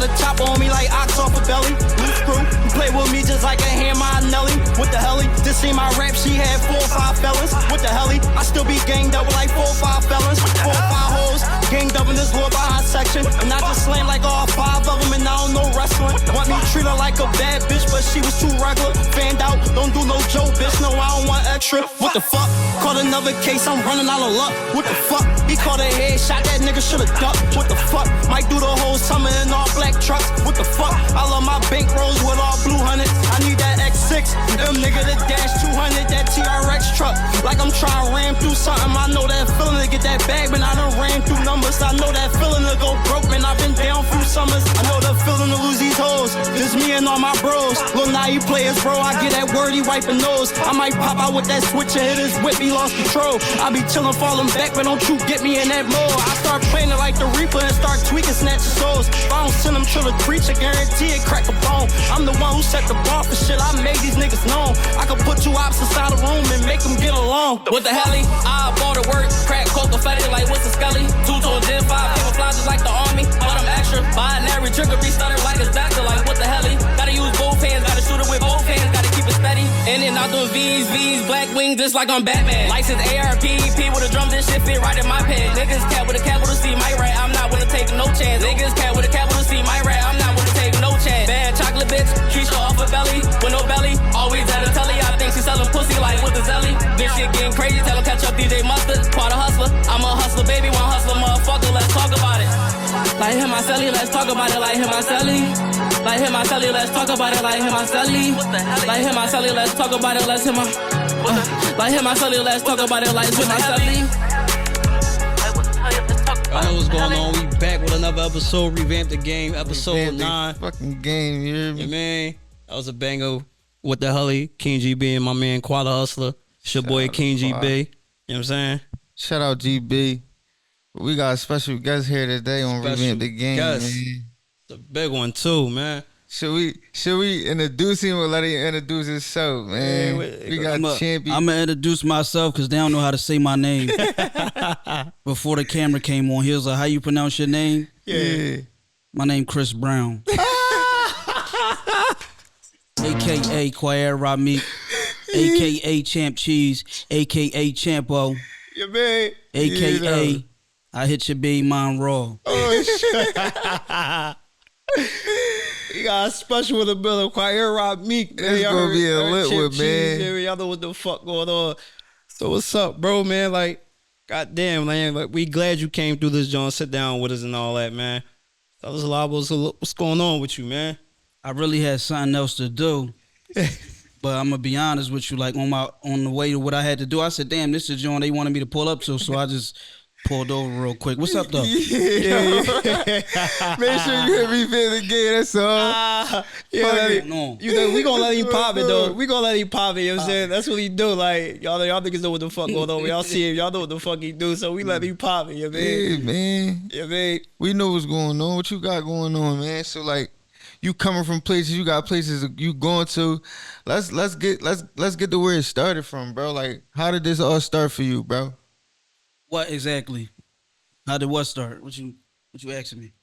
the top on me like ox off a belly. Loose screw, you play with me just like a hammer on Nelly. What the helly? Just see my rap, she had 4 or 5 fellas. What the helly? I still be ganged up with like 4 or 5 fellas. 4 or 5 hoes, ganged up in this lower behind section. And I just slammed like all 5 of them and I don't know wrestling. Want me to treat her like a bad bitch, but she was too regular. Fanned out, don't do no joke, bitch, no, I don't want extra. What the fuck? Caught another case, I'm running out of luck. What the fuck? He caught a headshot, that nigga should've ducked. What the fuck? Might do the whole summer in all black trucks. What the fuck? I love my bankrolls with all blue hundreds. I need that X6, them nigga the dash 200, that TRX truck. Like I'm trying to ram through something. I know that feeling to get that bag, but I done ran through numbers. I know that feeling to go broke, man. I've been down through summers. I know the feeling to lose these hoes. Just me and all my bros. Lil' naive players, bro. I get that word, he wiping nose. I might pop out with that switch and hit his whip, he lost control. I be chillin', falling back, but don't you get me in that mode. I start playing it like the Reaper and start tweaking, snatching souls. If I don't send them to the preacher, guarantee it crack a bone. I'm the one who set the bar for shit, I made these niggas known. I could put 2 ops inside a room and make them get along. What the helly? I bought the work, crack coke fetty like what's a skelly. 2 to a Gen 5, camouflage just like the army, but I'm extra. Binary trigger be stutter like it's doctor, like what the helly? Gotta use both hands, gotta shoot it with both hands, gotta keep it steady. In and out doing V's, black wings just like I'm Batman. License ARP, P with a drum, this shit fit right in my pants. Niggas cat with a capital C, my right, I'm not willing to take no chance. Niggas cat with a capital C, my right, I'm not willing to take no chance. Bad chocolate bitch, Keisha off her belly, with no belly, always at a telly. I think she selling pussy like with the zelly. This shit getting crazy, tell him catch up DJ Mustard. Quite a hustler, I'm a hustler, baby, one hustler, motherfucker, let's talk about it. Like him, my celly, let's talk about it, like him, my celly. Like him, my celly, let's talk about it, like him, my celly. Like him, my celly, let's talk about it, let's him, my. Like him, my celly, let's talk about it, like him, my celly. I know what's going on. We back with another episode, Revamp the Game, episode 9. Fucking game, you hear me? Yeah, man. That was a banger. What the helly? King GB and my man Quad Hustler. It's your boy King GB. You know what I'm saying? Shout out GB. We got a special guest here today on Revamp the Game, man. It's a big one too, man. Should we introduce him or let him introduce himself, man? We got champion. I'm gonna introduce myself because they don't know how to say my name. Before the camera came on, he was like, "How you pronounce your name?" Yeah. My name Chris Brown, aka Quair Ramik, aka Champ Cheese, aka Champo, Yeah, man. aka I hit your baby mine raw. Oh shit. We got a special with a brother, Quair Ramik. It's gonna be a lit one, man. Y'all know what the fuck going on. So what's up, bro, man? Like, goddamn, man. Like, we glad you came through this joint, sit down with us and all that, man. Tell us a lot about what's going on with you, man. I really had something else to do. But I'm gonna be honest with you, like on the way to what I had to do, I said, damn, this is the joint they wanted me to pull up to, so I just pulled over real quick. What's up, though? Yeah. Make sure you hit Revamp the Game, that's all. We gonna let him pop it, though. We gonna let him pop it, you know what I'm saying? That's what he do. Like, y'all niggas know what the fuck going on. Y'all see him, y'all know what the fuck he do, so we let him pop it, you know what I mean? Yeah, man. Yeah, man. We know what's going on. What you got going on, man? So, like, you coming from places, you got places you going to. Let's get to where it started from, bro. Like, how did this all start for you, bro? What exactly? How did what start? What you asking me?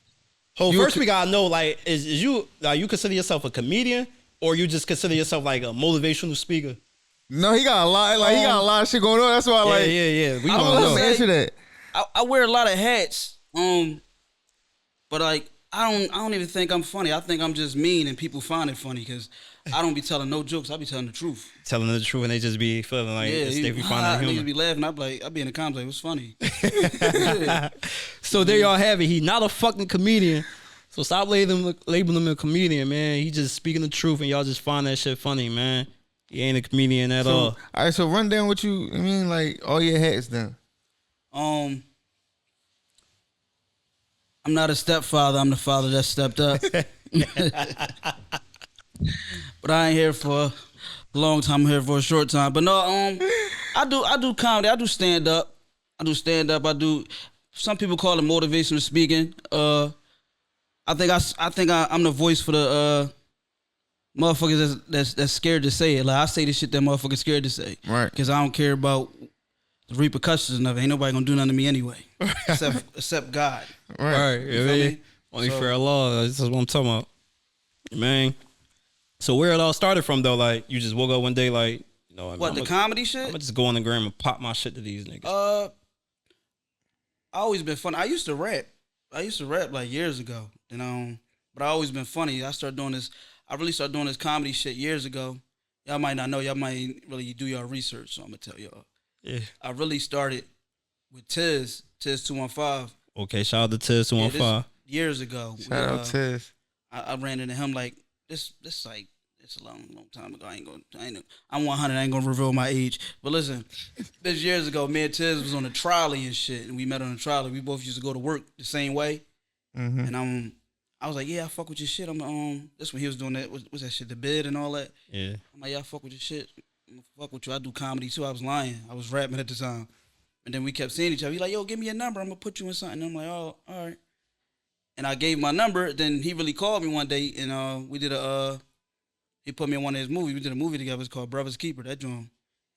Oh, first we gotta know, like, is you consider yourself a comedian or you just consider yourself like a motivational speaker? No, he got a lot. Like, he got a lot of shit going on. That's why, yeah. We I gonna don't know. answer that. I wear a lot of hats. But like I don't even think I'm funny. I think I'm just mean and people find it funny because I don't be telling no jokes. I be telling the truth. Telling the truth and they just be feeling like they be finding humor. Niggas be laughing. I be in the comments like, what's funny? So there y'all have it. He not a fucking comedian. So stop labeling him a comedian, man. He just speaking the truth and y'all just find that shit funny, man. He ain't a comedian at all. All right, so run down what you, I mean, like, all your hats then. I'm not a stepfather. I'm the father that stepped up. But I ain't here for a long time. I'm here for a short time. But no, I do comedy. I do stand up. Some people call it motivational speaking. I think I'm the voice for the motherfuckers that's scared to say it. Like, I say the shit that motherfuckers scared to say. Right. Because I don't care about the repercussions of it. Ain't nobody gonna do nothing to me anyway. Except God. Right. You feel me? Only fair law. This is what I'm talking about, man. So where it all started from though? Like you just woke up one day, like you know, What, the comedy shit? I'm gonna just go on the gram and pop my shit to these niggas. I always been funny. I used to rap like years ago, but I always been funny. I really started doing this comedy shit years ago. Y'all might not know. Y'all might really do your research, so I'm gonna tell y'all. Yeah. I really started with Tiz 215. Okay, shout out to Tiz 215. Years ago. Shout out Tiz. I ran into him like this like it's a long time ago. I'm 100. I ain't gonna reveal my age. But listen, this years ago, me and Tiz was on a trolley and shit, and we met on a trolley. We both used to go to work the same way. Mm-hmm. And I was like, yeah, I fuck with your shit. This when he was doing that. What's that shit? The bid and all that. Yeah. I'm like, yeah, I fuck with your shit. I'm gonna fuck with you. I do comedy too. I was lying. I was rapping at the time. And then we kept seeing each other. He's like, yo, give me your number. I'm gonna put you in something. And I'm like, oh, all right. And I gave my number. Then he really called me one day, and we did he put me in one of his movies. We did a movie together. It's called Brother's Keeper. That joint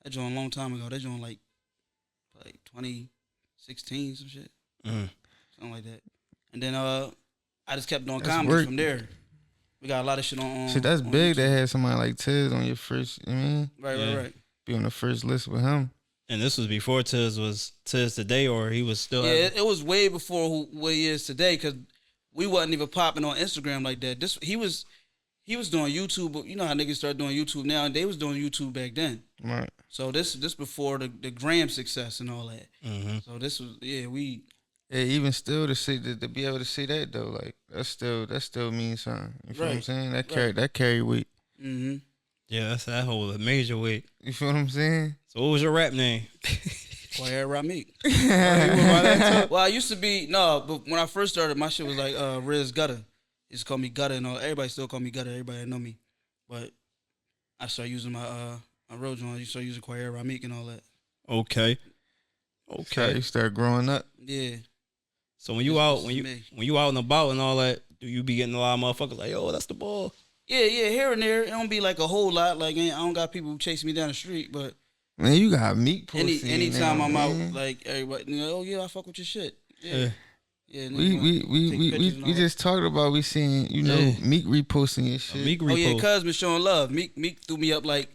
a long time ago. That joint like 2016, some shit. Something like that. And then I just kept doing comedy from there. We got a lot of shit on. See, that's on big YouTube. to have somebody like Tiz on your first, you know what I mean? Right. Be on the first list with him. And this was before Tiz was Tiz today, or he was still. Yeah, it was way before what he is today, because we wasn't even popping on Instagram like that. He was doing YouTube, but you know how niggas start doing YouTube now, and they was doing YouTube back then. Right. So this before the gram success and all that. Mm-hmm. So this was Yeah, even still to be able to see that though, like that still means something. You feel what I'm saying? That carry weight. Mm-hmm. Yeah, that's that whole major weight. You feel what I'm saying? So what was your rap name? ReVmpDaGame. Well, I used to be but when I first started, my shit was like Riz Gutter. They just call me Gutter and all. Everybody still call me Gutter. Everybody know me, but I started using my real joint. You start using ReVmpDaGame and all that. Okay. So you start growing up. Yeah. So when you out and about and all that, do you be getting a lot of motherfuckers like, yo, that's the ball? Yeah, here and there. It don't be like a whole lot. Like I don't got people chasing me down the street, but Man, you got meat pussy. anytime now, I'm man. out, like everybody, oh yeah, I fuck with your shit. Yeah. Yeah. We just talked about we seeing Meek reposting your shit. Meek Oh yeah, repost. cuz been showing love. Meek threw me up like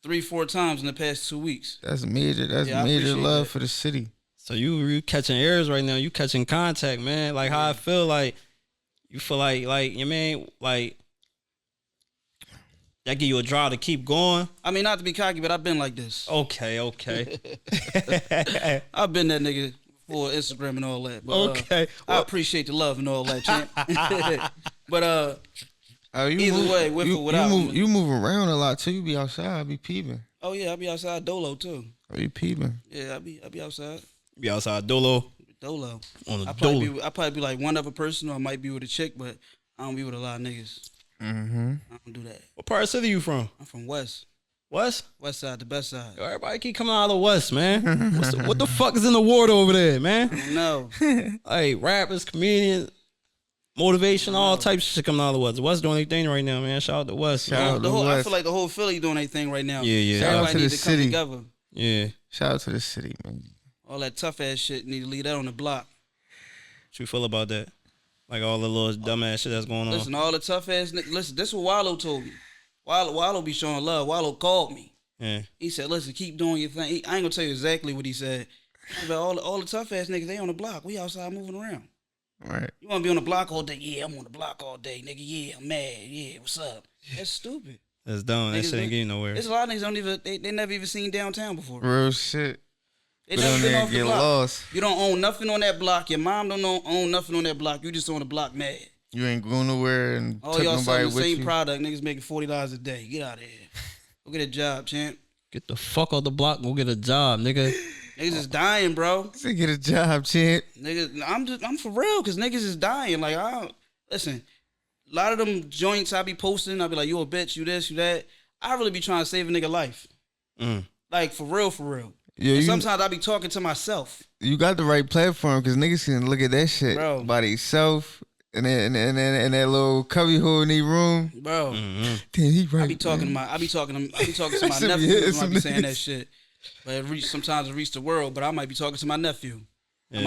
3-4 times in the past 2 weeks. That's major. That's Yeah, I major appreciate love that. for the city. So you catching airs right now. You catching contact, man. Like how I feel like you feel like you mean like that give you a drive to keep going. I mean, not to be cocky, but I've been like this. Okay. I've been that nigga for Instagram and all that. But, Okay. I appreciate the love and all that, champ. But You either move, way, with you, or without. you move around a lot too. You be outside. I be peeping. Oh yeah, I be outside Dolo too. I be peeping. Yeah, I be outside Be outside Dolo Dolo. on the I Dolo. probably be like one other person, or I might be with a chick, but I don't be with a lot of niggas. Mm-hmm. I don't do that. What part of the city you from? I'm from West West? Side, the best side. Yo, everybody keep coming out of the West, man. What the fuck is in the water over there, man? No, Like rappers, comedians, motivation, all types of shit coming out of the West. West doing their thing right now, man. Shout out to West. Shout out Man. to I West. feel like the whole Philly doing their thing right now. Yeah. Shout out Everybody to need the to come city. together. Yeah. Shout out to the city, man. All that tough ass shit need to leave that on the block. What you feel about that? Like all the little dumbass shit that's going on. Listen, all the tough ass niggas. Listen, this is what Wallow told me. Wallow be showing love. Wallow called me. Yeah. He said, "Listen, keep doing your thing." I ain't gonna tell you exactly what he said. But all the tough ass niggas, they on the block. We outside moving around. Right. You wanna be on the block all day? Yeah, I'm on the block all day, nigga. Yeah, I'm mad. Yeah, what's up? That's stupid. That's dumb. That Niggas shit ain't getting nowhere. There's a lot of niggas don't even they never even seen downtown before. Real shit. They But never on been there off the get block. lost. You don't own nothing on that block. Your mom don't own nothing on that block. You just on the block mad. You ain't going nowhere and All took y'all nobody selling the with same you. product. Niggas making $40 a day. Get out of here. Go get a job, champ. Get the fuck off the block. Go get a job, nigga. Niggas is dying, bro. To get a job, champ. Niggas, I'm for real, cause niggas is dying. Like, listen, a lot of them joints I be posting, I be like, you a bitch, you this, you that. I really be trying to save a nigga life. Like, for real, for real. Yeah, And sometimes I be talking to myself. You got the right platform because niggas can look at that shit Bro. by themselves in that little cubby hole in their room. Bro, Damn, he right. I be talking to my Some nephew hits, when I some be saying that niggas. shit. But sometimes it reach the world, but I might be talking to my nephew. Yeah.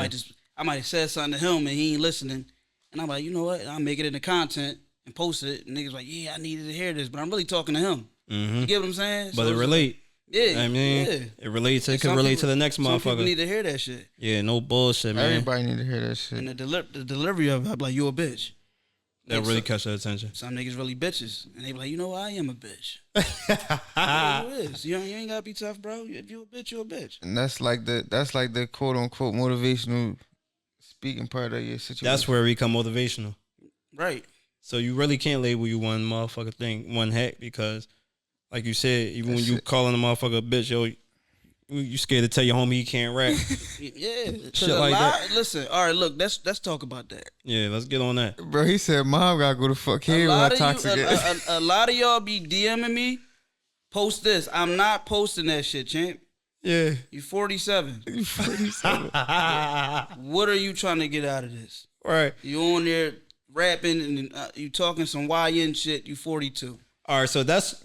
I might have said something to him and he ain't listening. And I'm like, you know what? I'll make it into content and post it. And niggas like, yeah, I needed to hear this, but I'm really talking to him. You get what I'm saying? But So it it's relate. Yeah, I mean, yeah. it relates. It And can some relate people- to the next Some people motherfucker. need to hear that shit. Yeah, no bullshit, man. Everybody need to hear that shit. And the delivery of it, I'm like, you a bitch. That Like, really catch their attention. Some niggas really bitches. And they be like, you know what? I am a bitch. Yeah, you is. You ain't gotta be tough, bro. If you a bitch, you a bitch. And that's like the quote unquote motivational speaking part of your situation. That's where it become motivational. Right. So you really can't label you one motherfucker thing, one hack, because, like you said, even when That's you it. calling a motherfucker a bitch, yo, you scared to tell your homie he can't rap. Yeah. 'Cause Shit a like lot, that. Listen, all right, look, let's talk about that. Yeah, let's get on that. Bro, he said mom gotta go to fuck A here with lot, her of toxic you, ass. a lot of y'all be DMing me, post this. I'm not posting that shit, champ. Yeah. You 47. You 47. What are you trying to get out of this? Right. You on there rapping and you talking some YN shit. You 42. All right, so that's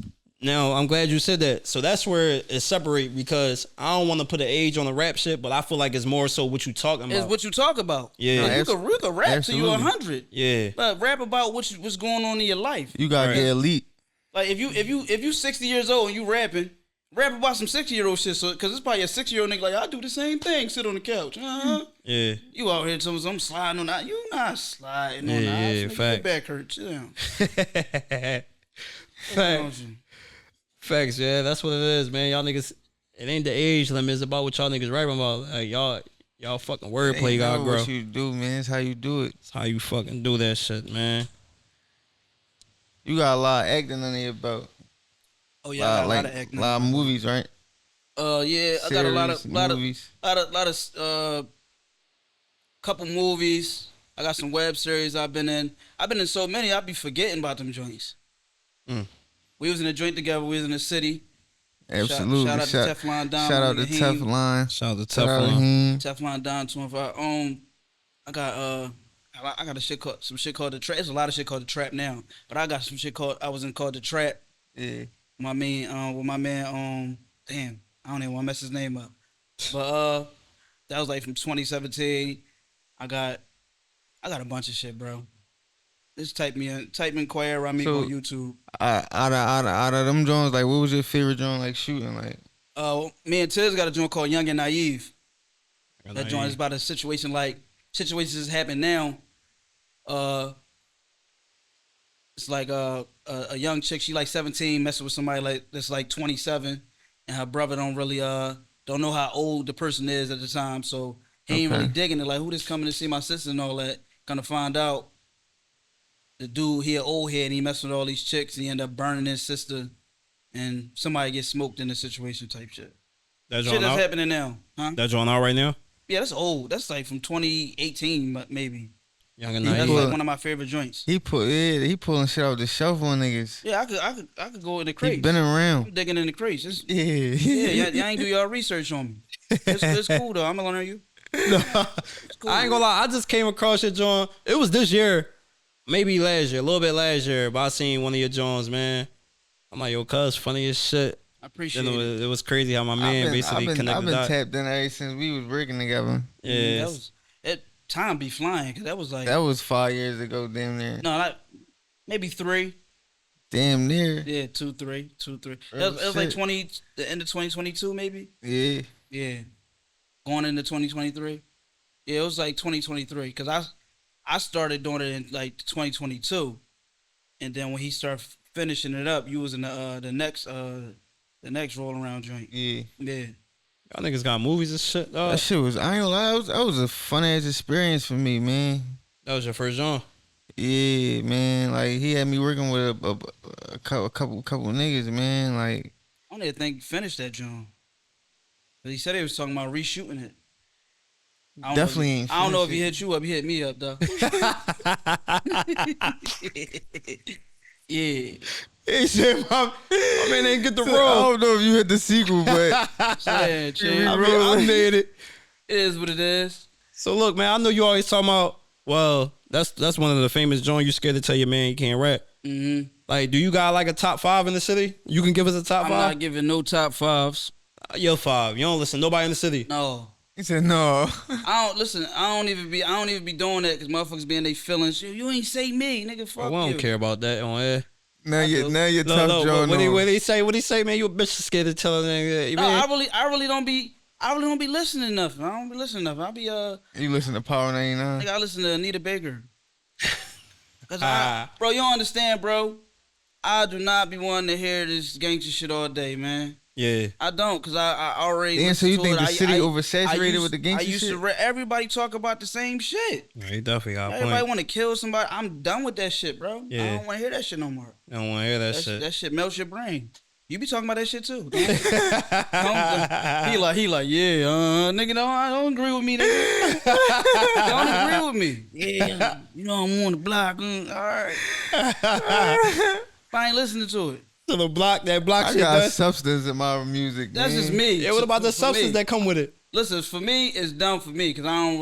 now. I'm glad you said that. So that's where it separate, because I don't want to put an age on the rap shit, but I feel like it's more so what you talking It's about. what you talk about. Yeah. Like, you could rap till you Absolutely. 100. Yeah. But rap about what's going on in your life. You gotta Right. get elite. Like if you 60 years old and you rapping, rap about some 60-year-old shit. So because it's probably a 60-year-old nigga like I do the same thing, sit on the couch. Yeah. You out here telling I'm sliding on that. You not sliding on Yeah, that. yeah, Your fact. back hurts. Chill down. Facts. Facts, yeah. That's what it is, man. Y'all niggas, it ain't the age limit. It's about what y'all niggas rapping about. Like, y'all fucking wordplay Ain't gotta know grow. what you do, man. It's how you do it. It's how you fucking do that shit, man. You got a lot of acting under your belt. Oh yeah, I got a lot of like acting. a lot of movies, right? Yeah, I got a lot Series, of movies. couple movies. I got some web series I've been in. I've been in so many, I be forgetting about them joints. Mm. We was in a joint together. We was in the city. Absolutely. Shout out to Teflon Don. Shout out to Raheem. Teflon. Shout out to Shout out to Teflon. him. Teflon Don 25. I got some shit called the Trap. There's a lot of shit called the Trap now, but I got some shit called the Trap. Yeah. With my man, damn, I don't even want to mess his name up. But that was like from 2017. I got a bunch of shit, bro. Just type in Choir Rami So- on YouTube. Out of them joints, like, what was your favorite joint, like, shooting? Like, Me and Tiz got a joint called Young and Naive. Young That and joint Naive. is about a situation like situations happen now. It's like a young chick, she like 17, messing with somebody like that's like 27, and her brother don't really don't know how old the person is at the time, so he ain't really Okay. digging it. Like, who this coming to see my sister and all that? Gonna find out the dude he an old head and he messing with all these chicks and he end up burning his sister, and somebody gets smoked in the situation type shit. That Shit joint that's out? happening now, huh? That joint out right now? Yeah, that's old. That's like from 2018, maybe. Young and He That's Naive. put- like one of my favorite joints. he pulling shit off the shelf on niggas. Yeah, I could go in the He crates. been around. I'm digging in the crates. It's, Yeah. yeah, y'all ain't do y'all research on me. It's cool though. I'm gonna learn you. It's cool. I ain't gonna lie, I just came across your joint. It was this year, maybe last year, a little bit last year, but I seen one of your joints, man. I'm like, yo, cuz, funny as shit. I appreciate Then it. it was crazy how my man basically I've connected been that. tapped in ever since we was working together. Yeah. That was time be flying because that was like That was 5 years ago, damn near. no, like maybe 3. Damn near. Yeah, 2, 3. It Oh, was like shit. the end of 2022 maybe. Yeah. Yeah, going into 2023. Yeah, it was like 2023 because I started doing it in like 2022, and then when he started finishing it up, you was in the next roll around joint. Yeah. Yeah, Y'all niggas got movies and shit, dog. That shit was, I ain't gonna lie, that was a fun ass experience for me, man. That was your first joint. Yeah, man. Like, he had me working with a couple niggas, man. Like, I don't even think he finished that joint. But he said he was talking about reshooting it. I don't Definitely know if, ain't I don't know if he finished hit you up. He hit me up though. Yeah. he said, my man ain't get the I role. don't know if you hit the sequel, but Yeah, chill. I made it. It is what it is. So look, man, I know you always talking about, well, that's one of the famous joints you scared to tell your man you can't rap. Mm-hmm. Like, do you got like a top 5 in the city? You can give us a top I'm 5? not giving no top 5s. Your 5. You don't listen to nobody in the city. No. He said no. I don't listen. I don't even be doing that because motherfuckers be in their feelings. You ain't say me, nigga. Fuck Bro, we you. don't care about that on air. Now you're No, tough, no. Joe. What he say? What he say, man? You a bitch scared to tell a nigga. You No, mean? I really don't be listening to nothing. I don't be listening to nothing. I be You listen to Power 99? Nigga, I listen to Anita Baker. Cause bro, you don't understand, bro. I do not be wanting to hear this gangster shit all day, man. Yeah. I don't, cause I already. Damn, so you listened think to the it. city oversaturated with the I gangster used shit? to everybody talk about the same shit. Yeah, he definitely got a Everybody point. want to kill somebody. I'm done with that shit, bro. Yeah. I don't want to hear that shit no more. I don't want to hear that shit. That shit melts your brain. You be talking about that shit too. he like, yeah, nigga, no, I don't agree with me, nigga. Don't agree with me. Yeah, you know I'm on the block. All right. I ain't listening to it. So the block I shit. got substance in my music. That's man. just me. Yeah, what about the For substance me. that come with it? Listen, for me, it's dumb for me because I don't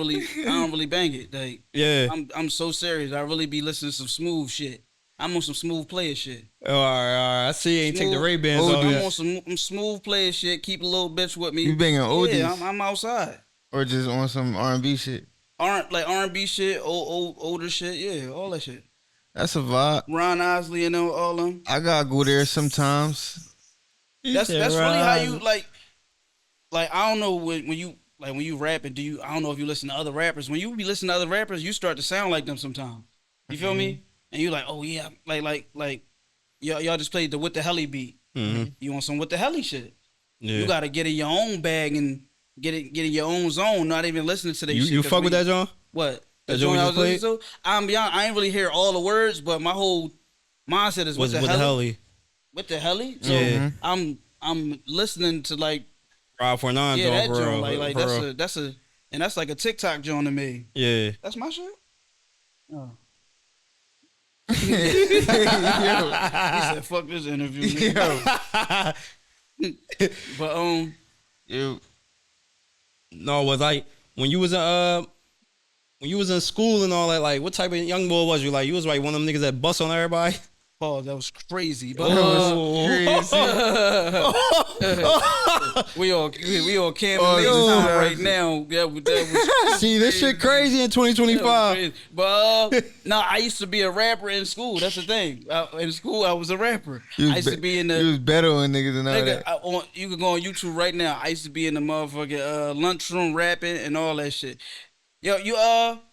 really bang it. Like, Yeah. I'm so serious. I really be listening to some smooth shit. I'm on some smooth player shit. Oh, all right. I see you ain't take the Smooth- Ray-Bans Oh, off I'm yet. on some smooth player shit. Keep a little bitch with me. You banging oldies? Yeah, I'm outside. Or just on some R&B shit? R&B shit, older shit, yeah, all that shit. That's a vibe. Ron Osley and all them. I gotta go there sometimes. That's really how you like. I don't know when you rapping. I don't know if you listen to other rappers. When you be listening to other rappers, you start to sound like them sometimes. You feel me? And you like, oh yeah, like y'all just played the What the Helly beat. Mm-hmm. You want some What the Helly shit? Yeah. You gotta get in your own bag and get in your own zone. Not even listening to that shit. You 'cause fuck with that, John? What? That The joint joint we I just was listening to? I'm beyond. I ain't really hear all the words, but my whole mindset is Was with the Helly? What the Helly? So Yeah. I'm listening to like Rob 49 yeah that for real, joint like for real. that's like a TikTok joint to me. Yeah. That's my shit. Oh. Yo. He said, "Fuck this interview." nigga." Yo. But Yo. No, it was like when you was in school and all that, like what type of young boy was you? Like you was like one of them niggas that bust on everybody? Paul, that was crazy. But we all camping yo. right now. That was See, this shit crazy in 2025. But no, I used to be a rapper in school. That's the thing. In school, I was a rapper. I used to be in You the was better on niggas and all nigga. that. You can go on YouTube right now. I used to be in the motherfucking lunchroom rapping and all that shit. Yo, you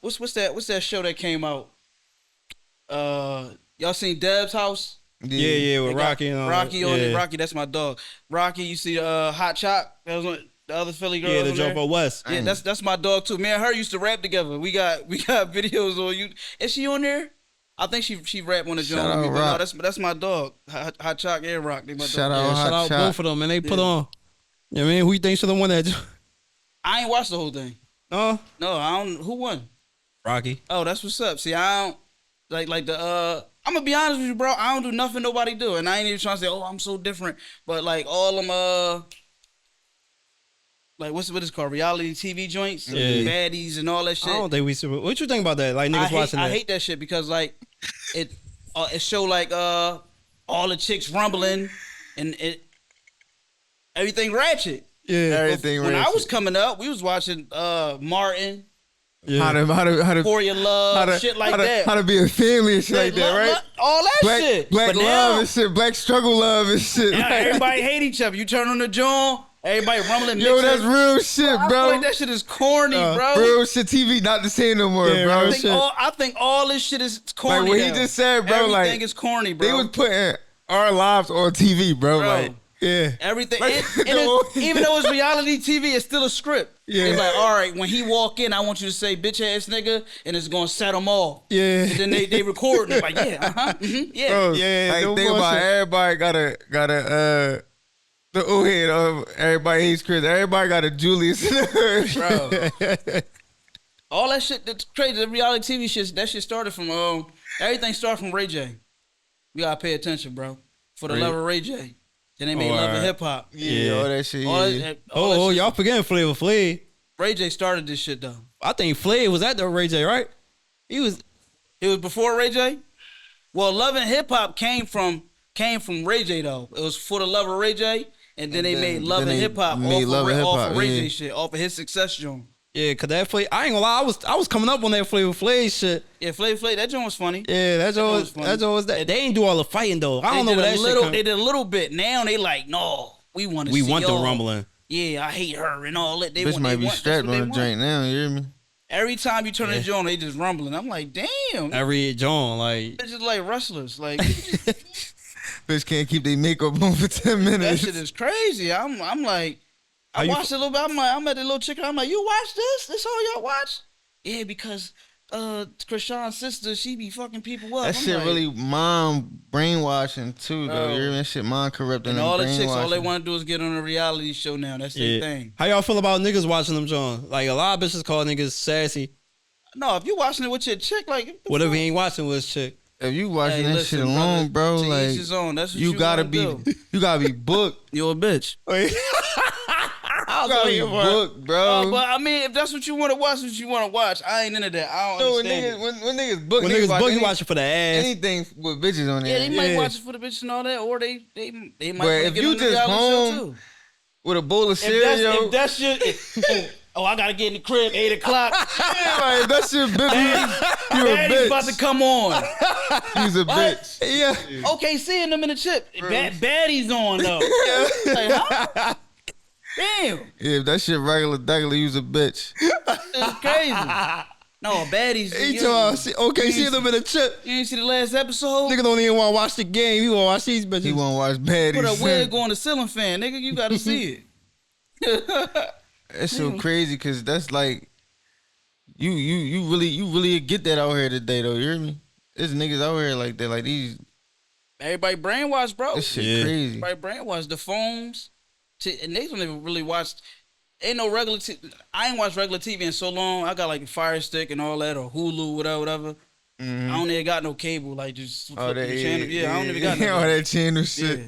what's that show that came out? Y'all seen Deb's House? Yeah, with They got Rocky and all Rocky that. on yeah. it. Rocky, that's my dog. Rocky, you see Hot Chop? That was one, the other Philly girl. Yeah, the on there? Joe for West. Yeah, that's my dog too. Me and her used to rap together. We got videos on you. Is she on there? I think she rap on the joint. Shout with me, out but no, Rock. that's my dog. Hot Chop and Rock. They my Shout dog. out Yeah, Hot shout out Chop. both of them, and they put Yeah. on. You know what I mean? Who you think should have won that? I ain't watched the whole thing. No, No, I don't. Who won? Rocky. Oh, that's what's up. See, I don't like the I'm gonna be honest with you, bro. I don't do nothing nobody do, and I ain't even trying to say, oh, I'm so different. But like all them like what is called reality TV joints, Yeah. baddies and all that I shit. don't think we. What you think about that? Like niggas watching I that? hate that shit because like it show like all the chicks rumbling and everything ratchet. Yeah, Everything When I ratchet. was coming up, we was watching Martin, yeah. How to For Your Love, shit like that. How to be a family and shit like that, right? All that shit. Black But love now, and shit, black struggle love and shit. now everybody hate each other. You turn on the joint, everybody rumbling. Yo, mixing. that's real shit, I feel bro. like that shit is corny, bro. Real shit TV not the same no more, Yeah, bro. real I shit. think, I think all this shit is corny. Like what he now. just said, bro, Everything like, is corny, bro. They was putting our lives on TV, bro. Bro. Like, yeah. Everything, Like, and even though it's reality TV, it's still a script. Yeah. It's like, all right, when he walk in, I want you to say "bitch ass nigga," and it's gonna set him off. Yeah. And then they record it like, yeah, yeah. Bro, Yeah, like no think about bullshit. it, everybody the old head of everybody hates Chris. Everybody got a Julius in the hood. Bro. All that shit that's crazy, the reality TV shit, that shit started from everything started from Ray J. We gotta pay attention, bro. For the love of Ray J. Then they made Oh, Love and alright. Hip Hop. Yeah, all that shit. All Yeah. that- all that Oh, shit- y'all forgetting Flavor Flav. Ray J started this shit though. I think Flav was at the Ray J, right? He was. It was before Ray J. Well, Love and Hip Hop came from Ray J though. It was For the Love of Ray J, And then they made then Love and they Hip Hop made Love and Hip off Hop, of Ray J yeah. shit, off of his Success joint. Yeah, cause that Flavor, I ain't gonna lie, I was coming up on that Flavor Flav shit. Yeah, Flav, that joint was funny. Yeah, that's always funny. that's always that. They ain't do all the fighting though. I don't know They where did that a little. shit They did a little bit. Now they like, no, we want to. We see want the y'all. rumbling. Yeah, I hate her and all that. They Bitch want, might they be want, strapped that's what on they the want. joint now. You hear me? Every time you turn the joint, they just rumbling. I'm like, damn. Every John, like It's just like wrestlers. Like Bitch can't keep their makeup on for 10 that minutes. shit is crazy. I'm like, I watched a little bit. I'm at the little chicken. I'm like, you watch this? This all y'all watch? Yeah, because Krishan's sister, she be fucking people up. That I'm shit like, really mind brainwashing too, though. Bro. You hear me? That shit mind corrupting And and all the chicks, all they brainwashing. want to do is get on a reality show now. That's their thing. How y'all feel about niggas watching them John? Like a lot of bitches call niggas sassy. No, if you watching it with your chick, like What if he ain't watching with his chick? If you watching Hey, that listen, shit alone, brother, bro, to like each his own. That's what you gotta wanna be, do. you gotta be booked. You a bitch. I You gotta be booked, bro. But I mean, if that's what you want to watch, what you want to watch, I ain't into that. I don't So when understand. niggas, when niggas book, When niggas book, you any- watching for the ass. anything with bitches on Yeah, there. they might Yeah. watch it for the bitch and all that, or they might But wanna if get you on the just reality home show too. with a bowl of If cereal, that's shit. Oh, I gotta get in the crib 8 o'clock. like, that shit, bitch, you a Daddy's about to bitch. come on. You's a bitch. Yeah. Okay, seeing them in the chip. Baddies on though. Like, huh? Damn, Yeah, if that shit regular, you's a bitch. it's crazy. No, baddies. He you, told us, okay, see them in the chip. you ain't see the last episode? Nigga don't even want to watch the game. He want to watch these bitches. He won't watch baddies. Put a wig on the ceiling fan, nigga. You gotta see it. That's so crazy because that's like you really get that out here today though. You hear me? There's niggas out here like that, like these. Everybody brainwashed, bro. This shit Yeah. crazy. Everybody brainwashed. The phones, and they don't even really watch. Ain't no regular. I ain't watched regular TV in so long. I got like a Fire Stick and all that, or Hulu, whatever. I don't even got no cable. Like just flip Oh, the that channel. Yeah, I don't even got all no. that channel shit. Yeah,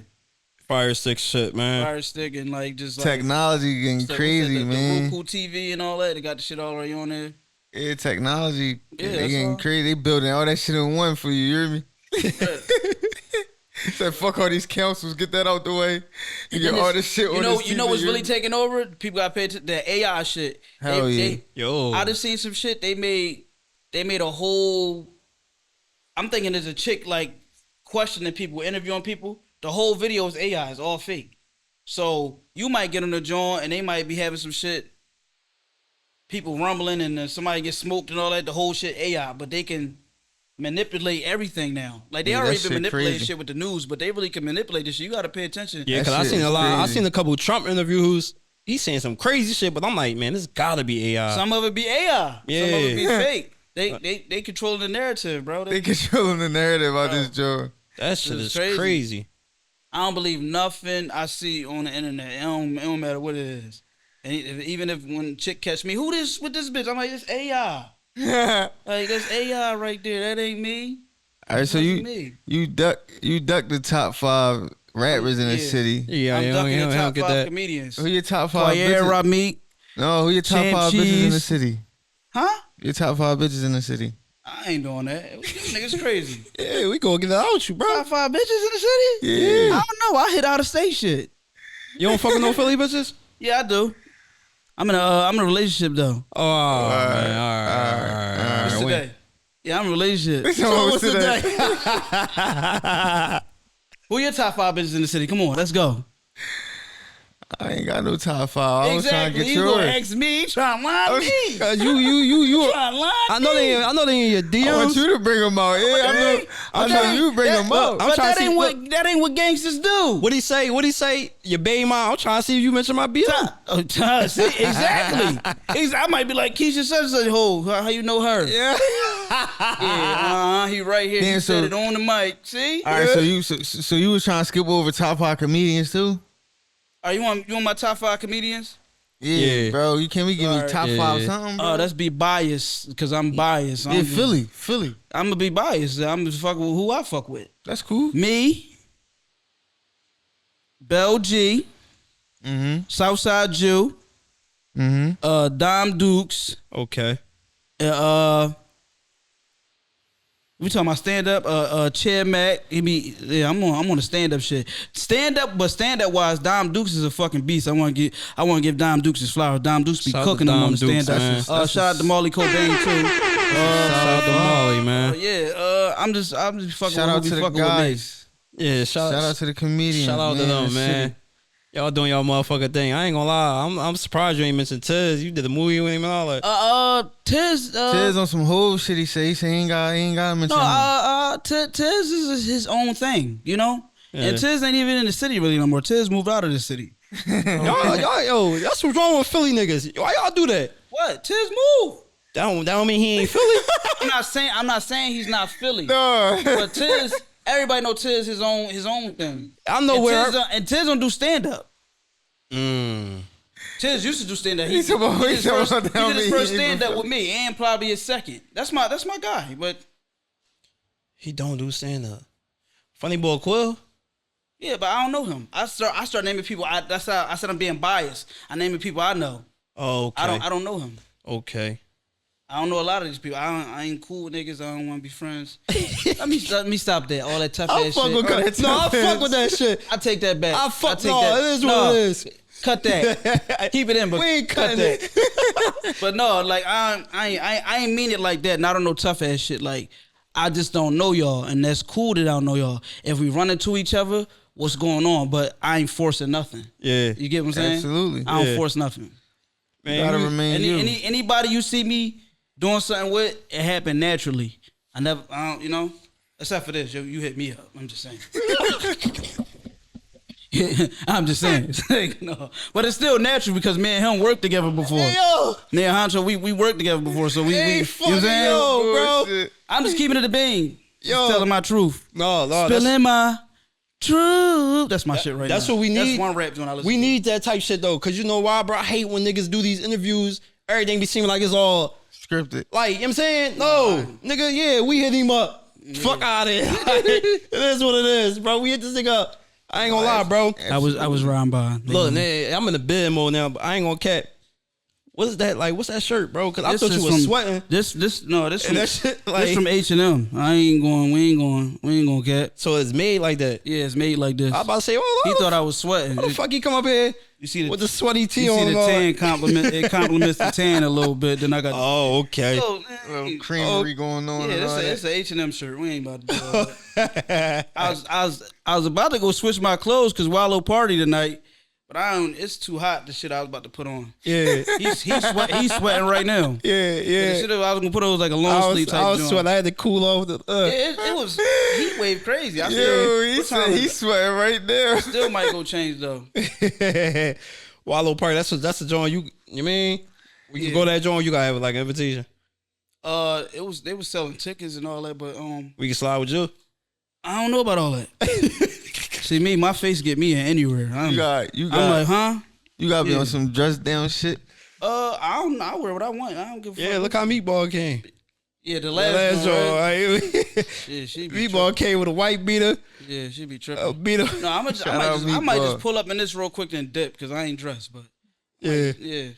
Fire stick shit, man. Fire Stick and like just like Technology getting what's that, crazy, the man. Roku TV and all that. They got the shit already on there. Yeah, technology. Yeah, they that's getting all. crazy. They building all that shit in one for you. You hear me? Said fuck all these councils. Get that out the way. You get all this shit on You know, this you know TV, what's hear really me? taking over? People got paid to the AI shit. Hell yeah. Yo. I just seen some shit. They made a whole. I'm thinking there's a chick like questioning people, interviewing people. The whole video is AI. It's all fake. So you might get on the joint and they might be having some shit. People rumbling and somebody gets smoked and all that. The whole shit AI, but they can manipulate everything now. Like they Yeah, that already shit been manipulating crazy. shit with the news, but they really can manipulate this shit. You got to pay attention. Yeah, That because I shit seen is a lot. I crazy. seen a couple Trump interviews. He's saying some crazy shit, but I'm like, man, this gotta be AI. Some of it be AI. Yeah. Some of it be fake. They control the narrative, bro. They controlling the narrative about this joint. That shit It's is crazy. crazy. I don't believe nothing I see on the internet. It don't matter what it is. And even if when chick catch me, who this with this bitch? I'm like, it's AI. Like that's AI right there. That ain't me. All right, so Wasn't me. you duck the top 5 rappers in the Yeah. city. Yeah, I'm yeah, ducking he the don't top get 5 that. comedians. Who your top 5 Quayer, bitches? Ramik. No, who your top Champ 5 bitches in the Cheese. city? Huh? Your top 5 bitches in the city. I ain't doing that. This nigga's crazy. Yeah, we gonna get it out you, bro. Top 5 bitches in the city? Yeah. I don't know. I hit out of state shit. You don't fucking no Philly bitches? Yeah, I do. I'm in a relationship though. Oh, man. All right. What's today? Yeah, I'm in a relationship. So what's today? Who your top 5 bitches in the city? Come on, let's go. I ain't got no top 5. I was trying to get You gonna yours. ask me? Trying to lie to me? Cause you. Trying to lie to I know me? they in your I want DMs. you to bring them out. Yeah, I know you bring them out. I'm But trying that to see ain't that ain't what gangsters do. What he say? Your baby mom. I'm trying to see if you mention my BM. See, exactly. I might be like Keisha such ho. How you know her? Yeah. Yeah, he right here. Damn, He said so- it on the mic. See? All right, so you was trying to skip over top 5 comedians too? Are you want my top 5 comedians? Yeah, bro. You can't we give me Alright. top 5 Yeah. something, bro? Oh, that's be biased because I'm biased. yeah, Philly. I'm gonna be biased. I'm just fuck with who I fuck with. That's cool. Me, Bell G, Mm-hmm. Southside Jew, Mm-hmm. Dom Dukes, Okay. who We talking about stand up, Chair Mac. I'm on the stand up shit. Stand up wise, Dom Dukes is a fucking beast. I want to give Dom Dukes his flowers. Dom Dukes be Shout out cooking to them Dom on the Dukes, stand up. man. Shout out to Molly Cobain too. Shout out to Molly, man. I'm just fucking. Shout out to the guys. Yeah, Shout out to the comedians. Shout out to them, man. Y'all doing y'all motherfucking thing. I ain't gonna lie. I'm surprised you ain't mentioned Tiz. You did a movie with him and all that. Tiz. Tiz on some whole shit. He say he ain't got to mention him. Tiz is his own thing, you know. Yeah. And Tiz ain't even in the city really no more. Tiz moved out of the city. Yo, that's what's wrong with Philly niggas. Why y'all do that? What? Tiz moved. That don't mean he ain't Philly. I'm not saying he's not Philly. No. But Tiz, everybody know Tiz his own thing. I know where. Tiz don't do stand up. Tiz used to do stand up. He did his first stand up with me, and probably his second. That's my guy. But He don't do stand up. Funny boy Quill. yeah, but I don't know him. I start naming people. That's how I said I'm being biased. I naming people I know. Oh, okay. I don't know him. Okay. I don't know a lot of these people. I ain't cool with niggas. I don't want to be friends. let me stop that. All that tough ass shit. I fuck with that shit. I take that back. It is what it is. Cut that. Keep it in, but We ain't cut cutting that. But no, like I ain't mean it like that. Not on no tough ass shit. Like I just don't know y'all, and that's cool that I don't know y'all. If we run into each other, what's going on? But I ain't forcing nothing. Yeah. You get what I'm saying? Absolutely. I don't force nothing. Man, Gotta remain you. Anybody you see me doing something with, it happened naturally. I don't, you know, except for this, you hit me up. I'm just saying. I'm just saying. No. But it's still natural because me and him worked together before. Hey, yo. Me and Honcho, we worked together before, so we Hey, you know fucking what I'm saying? yo, bro. Bullshit. I'm just keeping it a bean. Yo. Just telling my truth. No, Spilling my truth. That's my shit right now. that's what we need. That's one rap joint I listen We to. need that type shit though, cause you know why, bro? I hate when niggas do these interviews. Everything be seeming like it's all Scripted. like, you know what I'm saying? No, nigga, yeah, we hit him up. Fuck out of here. It is what it is, bro. We hit this nigga up. I ain't gonna lie, bro. I was riding by. Look, man, I'm in the bed mode now, but I ain't gonna cap. What's that like? What's that shirt, bro? Cause I thought you was sweating. This from, And that shit, like, this from H&M. We ain't going cat. so it's made like that. Yeah, it's made like this. I about to say, oh, He thought I was sweating. What the fuck he come up here You see with the sweaty tee you on? see and the all tan that? it compliments the tan a little bit. Then I got Oh, okay. Little creamery going on. yeah, and all it's that. an H&M shirt. We ain't about to do all that. I was about to go switch my clothes because Wallow party tonight, but it's too hot. The shit I was about to put on. Yeah, He's sweating right now. yeah, The yeah. shit I was gonna put on was like a long sleeve type I was joint. sweating. I had to cool off the. It was heat wave crazy. I Yo, said, he what said time is he's it? sweating right there. Still might go change though. Wallow Party. That's the joint. You mean we can go to that joint? You gotta have like an invitation. They was selling tickets and all that, but We can slide with you. I don't know about all that. See me, my face get me in anywhere. I'm like, huh? You gotta be Yeah. on some dress down shit. I don't know. I wear what I want. I don't give a fuck. Yeah, look how Meatball came. Yeah, the The last, last one, joint. right? Right? Yeah, she be Meatball came with a white beater. Yeah, she be tripping. A beater. No, I might Shout out just Meatball. pull up in this real quick and dip because I ain't dressed. But Yeah. yeah,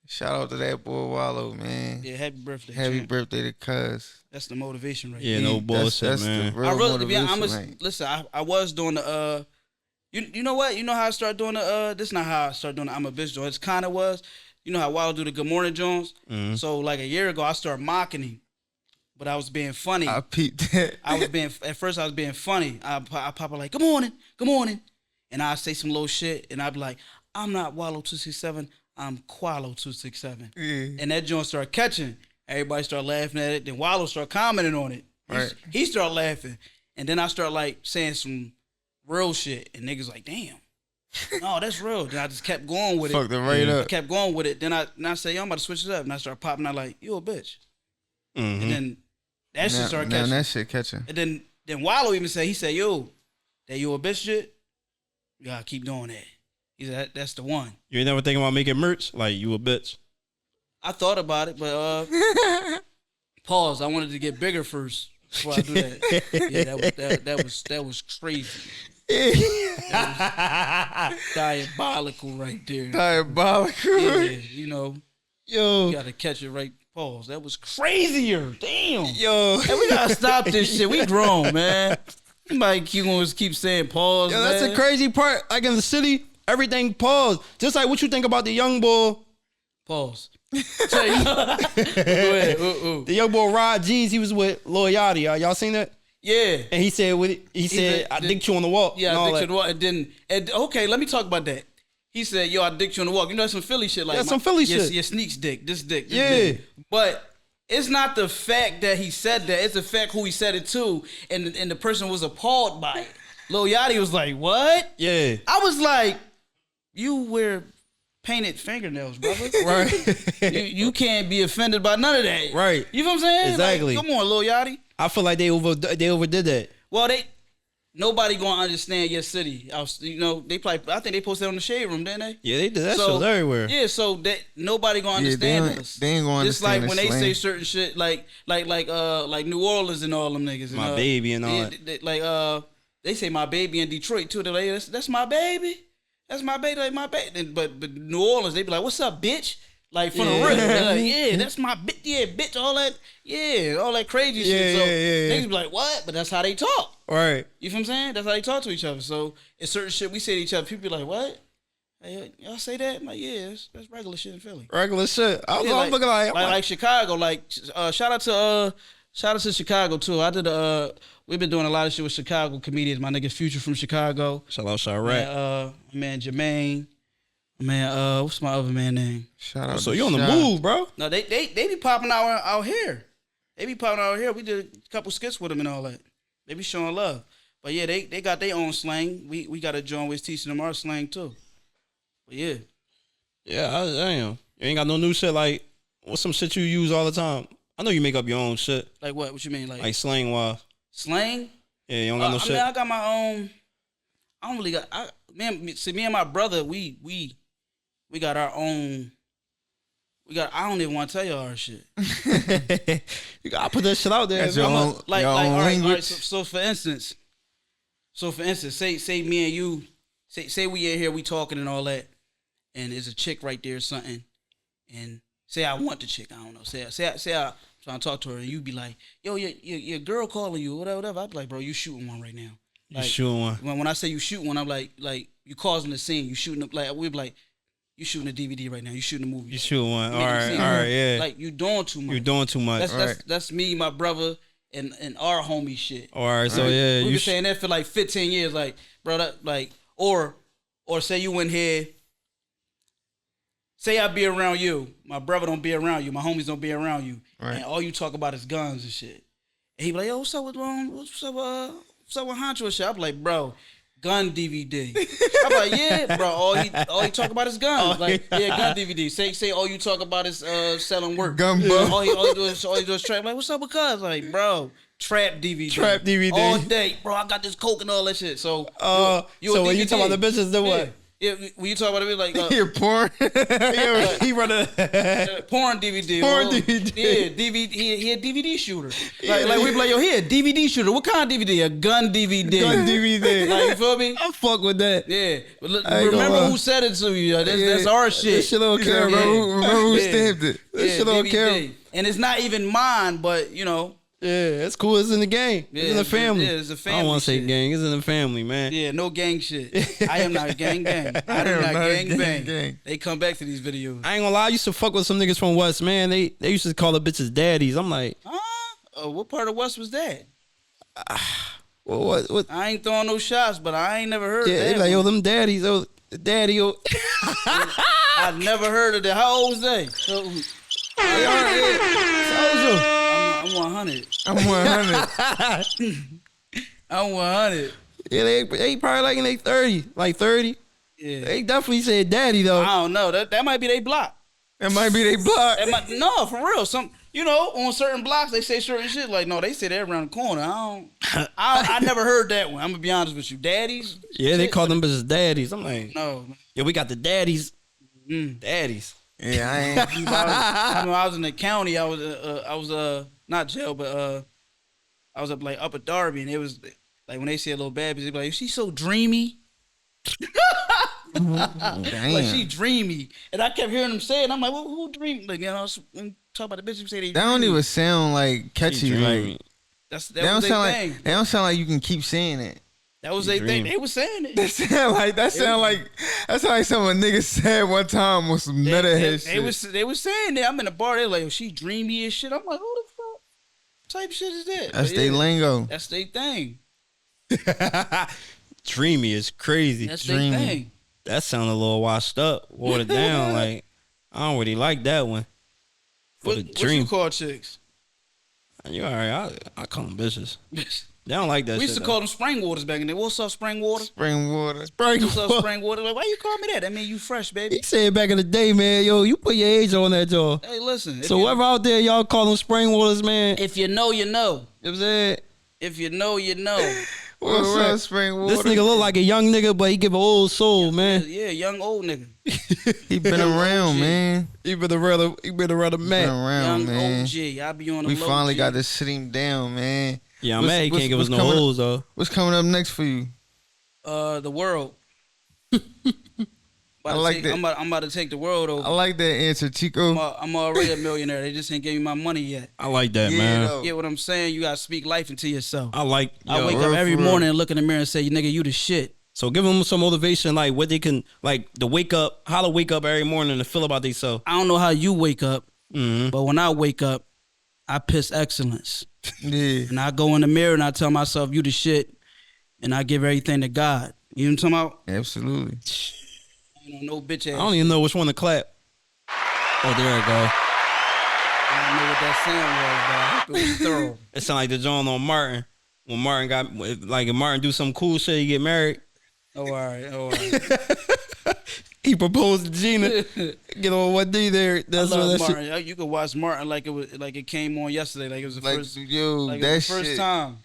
Shout out to that boy Wallow, man. yeah. Happy birthday, Happy champ. birthday to Cuz. That's the motivation right Yeah, there. no bullshit, that's man. The real I really, to be motivation, honest, right? listen, I was doing the you know what? You know how I started doing the this is not how I started doing the I'm a bitch joint. It's kinda was. You know how Wallow do the Good Morning Jones? Mhm. So like a year ago I started mocking him. But I was being funny. I peeped that. At first I was being funny. I pop up like, good morning. And I say some little shit and I'd be like, I'm not Wallow 267, I'm Qualo 267. Yeah. And that joint started catching. Everybody started laughing at it. Then Wallow started commenting on it. Right. He started laughing. And then I started like saying some real shit. And niggas like, damn. No, that's real. Then I just kept going with it. Fucked it right I up. kept going with it. Then I say, yo, I'm about to switch it up. And I started popping out like, you a bitch. Mhm. And then that shit started Now catching. that shit catching. And then Wallow even said, he said, yo, that you a bitch shit, you gotta keep doing that. He said, that's the one. You ain't never thinking about making merch? Like, you a bitch. I thought about it, but pause. I wanted to get bigger first before I do that. Yeah, that was crazy. Diabolical right there. Diabolical. Yeah, you know, Yo. you gotta catch it right Pause. That was crazier. Damn. Yo, Hey, we gotta stop this shit. We grown, man. Somebody keep saying pause. yo, that's man. the crazy part. Like in the city, everything paused. Just like what you think about the young boy. Pause. Go ahead. The young boy Rod G's, he was with Lil Yachty. Y'all seen that? Yeah. And he said, I dicked you on the walk. Yeah, and I all dicked you on that. the walk. And okay, let me talk about that. He said, yo, I dicked you on the walk. You know, that's some Philly shit. Like, Yeah, some Philly shit. Your sneaks dick, this dick, this Yeah. dick. But it's not the fact that he said that. It's the fact who he said it to. And the person was appalled by it. Lil Yachty was like, what? Yeah. I was like, you wear painted fingernails, brother. Right. you can't be offended by none of that. Right. You know what I'm saying? Exactly. Like, come on, Lil Yachty. I feel like they overdid that. Well, nobody gonna understand your city. I think they posted on the Shade Room, didn't they? Yeah, they did that shit everywhere. Yeah, so that nobody gonna Yeah, understand us. they ain't gonna Just understand like when the they slang. say certain shit, like New Orleans and all them niggas. My and, baby and all that. They say my baby in Detroit too. They're like, that's my baby. That's my baby, like my baby. But New Orleans, they be like, what's up, bitch? Like for the real. They're like, yeah, that's my bitch. Yeah, bitch. All that crazy shit. So niggas be like, what? But that's how they talk. Right. You feel what I'm saying? That's how they talk to each other. So it's certain shit we say to each other. People be like, what? Hey, y'all say that? I'm like, yeah, that's regular shit in Philly. Regular shit. I was Yeah, looking like Chicago. Like shout out to Chicago too. We've been doing a lot of shit with Chicago comedians. My nigga Future from Chicago. shout out Chirac. Man Jermaine. Man, what's my other man name? Shout out. So to you on the Shy. move, bro? No, they be popping out here. They be popping out here. We did a couple skits with them and all that. They be showing love. But yeah, they got their own slang. We got a joint with teaching them our slang too. But yeah. Yeah, I am. You ain't got no new shit like what's some shit you use all the time? I know you make up your own shit. Like what? What you mean? Like slang wise. Slang? Yeah, you don't got no shit. I mean, I got my own. I don't really got. Me and my brother, we got our own. I don't even want to tell y'all our shit. You gotta put that shit out there. That's your man. own- All right, language. so for instance, say me and you, say we in here, we talking and all that, and there's a chick right there or something, and say I want the chick, I don't know, say I trying to talk to her, and you be like, yo, your girl calling you, whatever. I be like, bro, you shooting one right now. You shooting one. When I say you shooting one, I'm like you causing the scene, you shooting we be like, you shooting a DVD right now, you shooting a movie. You shooting one. All Making a right, scene. all right, yeah. Like you doing too much. You're doing too much. That's me, my brother, and our homie shit. All right, so yeah, We've you been saying that for like 15 years, like, bro, that, like, or say you in here, say I be around you, my brother don't be around you, my homies don't be around you, Right. and all you talk about is guns and shit. And he be like, yo, what's up with Honcho and shit? I be like, bro, gun DVD. I'm like, yeah, bro. All he talk about is guns. Like, yeah, gun DVD. Say all you talk about is selling work. Gun Yeah. buff. All he do is trap. Like, what's up with cuz? Like, bro, trap DVD. Trap DVD. All day, bro. I got this coke and all that shit. So, so when you talk about the bitches, then what? Yeah, when you talk about it, like You're porn. He run a porn DVD. Porn or- DVD. Yeah, DVD. He a DVD shooter. Like we be like, yo, he a DVD shooter. What kind of DVD? A gun DVD. gun DVD. Like, you feel me? I fuck with that. Yeah, but look, I ain't gonna remember lie. who said it to you. That's our shit. This shit don't care, Remember bro. remember who Yeah. stamped it? This shit don't DVD. care. And it's not even mine, but you know, Yeah, it's cool. It's in the gang. Yeah, it's in the family. yeah, it's a I don't family want to say shit. gang. It's in the family, man. yeah, no gang shit. I am not gang. I am not gang bang. gang. They come back to these videos. I ain't gonna lie. I used to fuck with some niggas from West, man. They used to call the bitches daddies. I'm like, Huh? What part of West was that? well, what? I ain't throwing no shots, but I ain't never heard Yeah, of they that. like, yo, one. them daddies, oh, daddy, oh. I never heard of that. How old was they? So, I'm 100. I'm 100. I'm 100. Yeah, they probably like in their 30, like 30. Yeah. They definitely said daddy though. I don't know. That might be they block. That might be they block. No, for real. Some, on certain blocks they say certain shit. Like, no, they say that around the corner. I never heard that one. I'm gonna be honest with you. Daddies. Yeah, they Shit. call them bitches daddies. I'm like, No. yeah, we got the daddies. Daddies. Yeah, I ain't. I was in the county. I was not jail, but I was up at Darby, and it was like when they see a little bad bitch, they be like, she's so dreamy. Like she dreamy, and I kept hearing them say it. I'm like, well, who dream? Like, you know, when talk about the bitch, you say they. That don't dreamy. even sound like catchy. Like That they don't was sound their like thing. they don't sound like you can keep saying it. That was their thing. They was saying it. That sound like something a nigga said one time on some nutterhead shit. They was saying that. I'm in the bar. They like, oh, she dreamy as shit. I'm like, who the fuck type shit is that? That's their lingo. That's their thing. Dreamy is crazy. That's their thing. That sounded a little washed up, watered down. Like I don't really like that one. What you call chicks? You all right? I call them bitches. They don't like that. We used shit, to call them spring waters back in there. What's up, spring water? Spring water. What's up, spring water? Like, why you call me that? That mean you fresh, baby. He said back in the day, man. Yo, you put your age on that, Joe. Hey, listen. So whoever out there, y'all call them spring waters, man. If you know, you know. You know what I'm saying? If you know, you know. What's up, spring water? This nigga look like a young nigga, but he give an old soul, man. Yeah, young old nigga. He been around, man. He been around a Been man. around, Young man. OG. I be on the We low finally G. got to sit him down, man. Yeah, I'm mad he can't give us no hoes, though. What's coming up next for you? The world. I like that. I'm about to take the world over. I like that answer, Chico. I'm already a millionaire. They just ain't gave me my money yet. I like that, Yeah, man. though. Get what I'm saying? You gotta speak life into yourself. I like. I wake real up every for real. morning and look in the mirror and say, "Nigga, you the shit." So give them some motivation, like what they can, like the wake up, how to wake up every morning to feel about themselves. I don't know how you wake up, Mm-hmm. but when I wake up, I piss excellence. Yeah. And I go in the mirror and I tell myself, "You the shit," and I give everything to God. You know what I'm talking about? Absolutely. No bitch ass. I don't even know which one to clap. Oh, there it go. I don't know what that sound was, but I hope it was thorough. It sound like the John on Martin. When Martin got, like, if Martin do some cool shit, he get married. Oh, all right. He proposed to Gina. Get on one day there. That's I what love that Martin. shit. You could watch Martin like it came on yesterday, like it was the Like, first, yo, like it that was the first shit, time.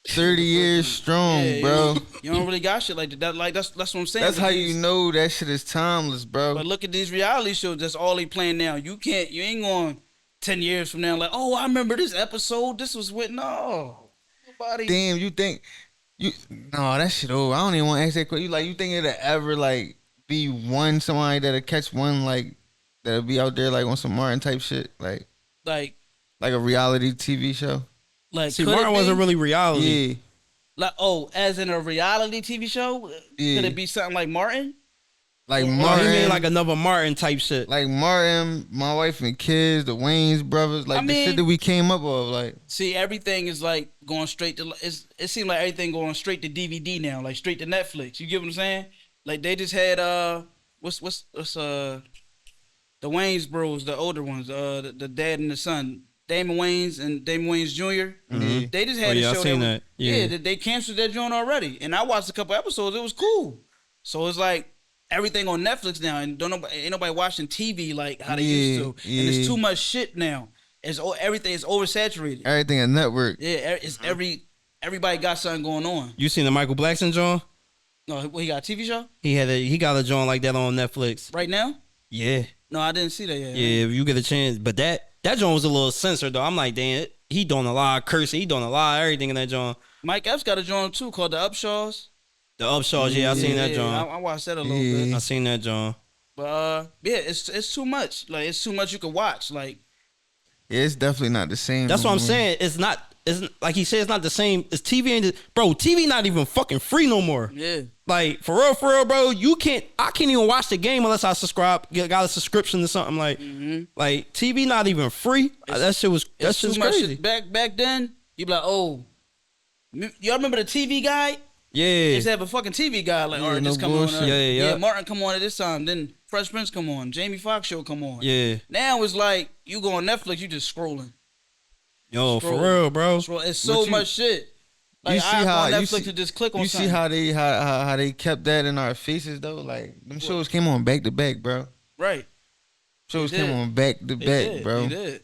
30 years strong, Yeah, bro. You don't really got shit like that. Like that's what I'm saying. That's But how these- you know that shit is timeless, bro. But look at these reality shows. That's all they playing now. You ain't going 10 years from now. Like, oh, I remember this episode. This was with no nobody. Damn, you think no, that shit over. I don't even want to ask that question. You think it'll ever like be somebody that'll catch one like that'll be out there like on some Martin type shit, like a reality TV show? Like, See, could Martin it be? wasn't really reality. Yeah. Like, oh, as in a reality TV show? Yeah. Could it be something like Martin? Like Or he Martin, made like another Martin type shit. like Martin, My Wife and Kids, the Wayans brothers, like I the shit mean- that we came up with, like See, everything is like going straight to. It seems like everything going straight to DVD now, like straight to Netflix. You get what I'm saying? Like they just had what's the Wayans bros, the older ones, the dad and the son, Damon Wayans and Damon Wayans Jr. Mhm. They just had Oh, yeah, a I show seen that. that. Yeah. They canceled that joint already, and I watched a couple episodes. It was cool. So it's like everything on Netflix now, and ain't nobody watching TV like how they used to. And Yeah. it's too much shit now. Everything is oversaturated. everything a network. Yeah, it's everybody got something going on. You seen the Michael Blackson John? No, he got a TV show He got a John like that on Netflix. right now. Yeah. No, I didn't see that yet. Yeah, if you get a chance. But that John was a little censored though. I'm like, damn, he doing a lot of cursing. He doing a lot of everything in that John. Mike Epps got a joint too called The Upshaws. The Upshaws, yeah, I seen that John. I watched that a little Yeah. bit. I seen that John. But yeah, it's too much. Like it's too much you can watch. Like Yeah, it's definitely not the same. That's what I'm no more. saying. It's like he said, it's not the same. It's TV ain't bro, TV not even fucking free no more. yeah, Like for real, bro. I can't even watch the game unless I got a subscription to something like like TV not even free. That shit was it's too much. crazy. Shit. Back then, you be like, oh, y'all remember the TV guy? Yeah. They used to have a fucking TV guy. Like, all right, no this come on. bullshit. Yeah. Martin come on at this time. Then Fresh Prince come on. Jamie Foxx show come on. Yeah. Now it's like you go on Netflix, you just scrolling. Yo, Scroll. for real, bro. It's so much shit. Like You see I go how on you Netflix see- and just click on You something. see how they kept that in our faces though? Like them shows came on back to back, bro. Right. Shows They came did. on back to They back, did. bro. They did.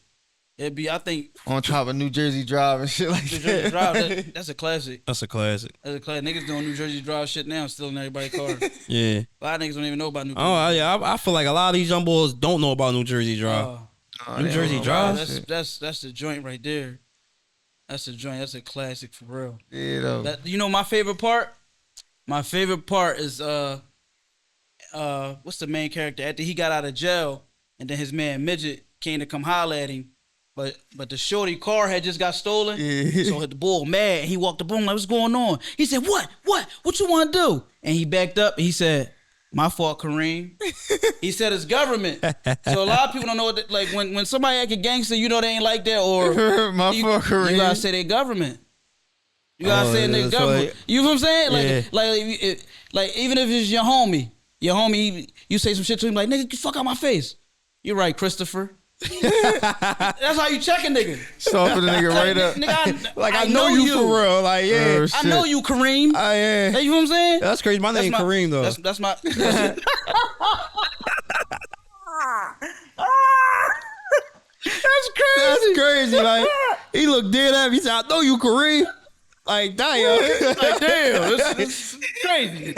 It'd be, I think, On top of New Jersey Drive and shit like New Jersey that. Drive. That's a classic. That's a classic. That's a classic. Niggas doing New Jersey Drive shit now, still in everybody's car. Yeah. A lot of niggas don't even know about New Jersey. Oh yeah, I feel like a lot of these young boys don't know about New Jersey Drive. Nah, New they Jersey don't know Drive? about shit. That's the joint right there. That's the joint. That's a classic for real. Yeah, though. You know my favorite part? My favorite part is what's the main character? After he got out of jail, and then his man Midget came to come holler at him. But the shorty car had just got stolen. Yeah. So the bull mad. And he walked up on him like, what's going on? He said, what? What you want to do? And he backed up and he said, my fault, Kareem. He said it's government. So a lot of people don't know what, like when somebody act a gangster, you know they ain't like that. Or My fault, Kareem. You gotta say they government. You gotta say they that's government. like- You know what I'm saying? Yeah. Like even if it's your homie, you say some shit to him like, nigga, get the fuck out my face. You're right, Christopher. That's how you check a nigga. Soften the nigga right up. Nigga, I know you for real. Like, yeah. Oh, I shit. know you, Kareem. Yeah. You know what I'm saying? That's crazy. My name Kareem, though. That's my. That's crazy. That's crazy. Like, he looked dead at me. He said, I know you, Kareem. Like, damn. Like, damn, this is crazy.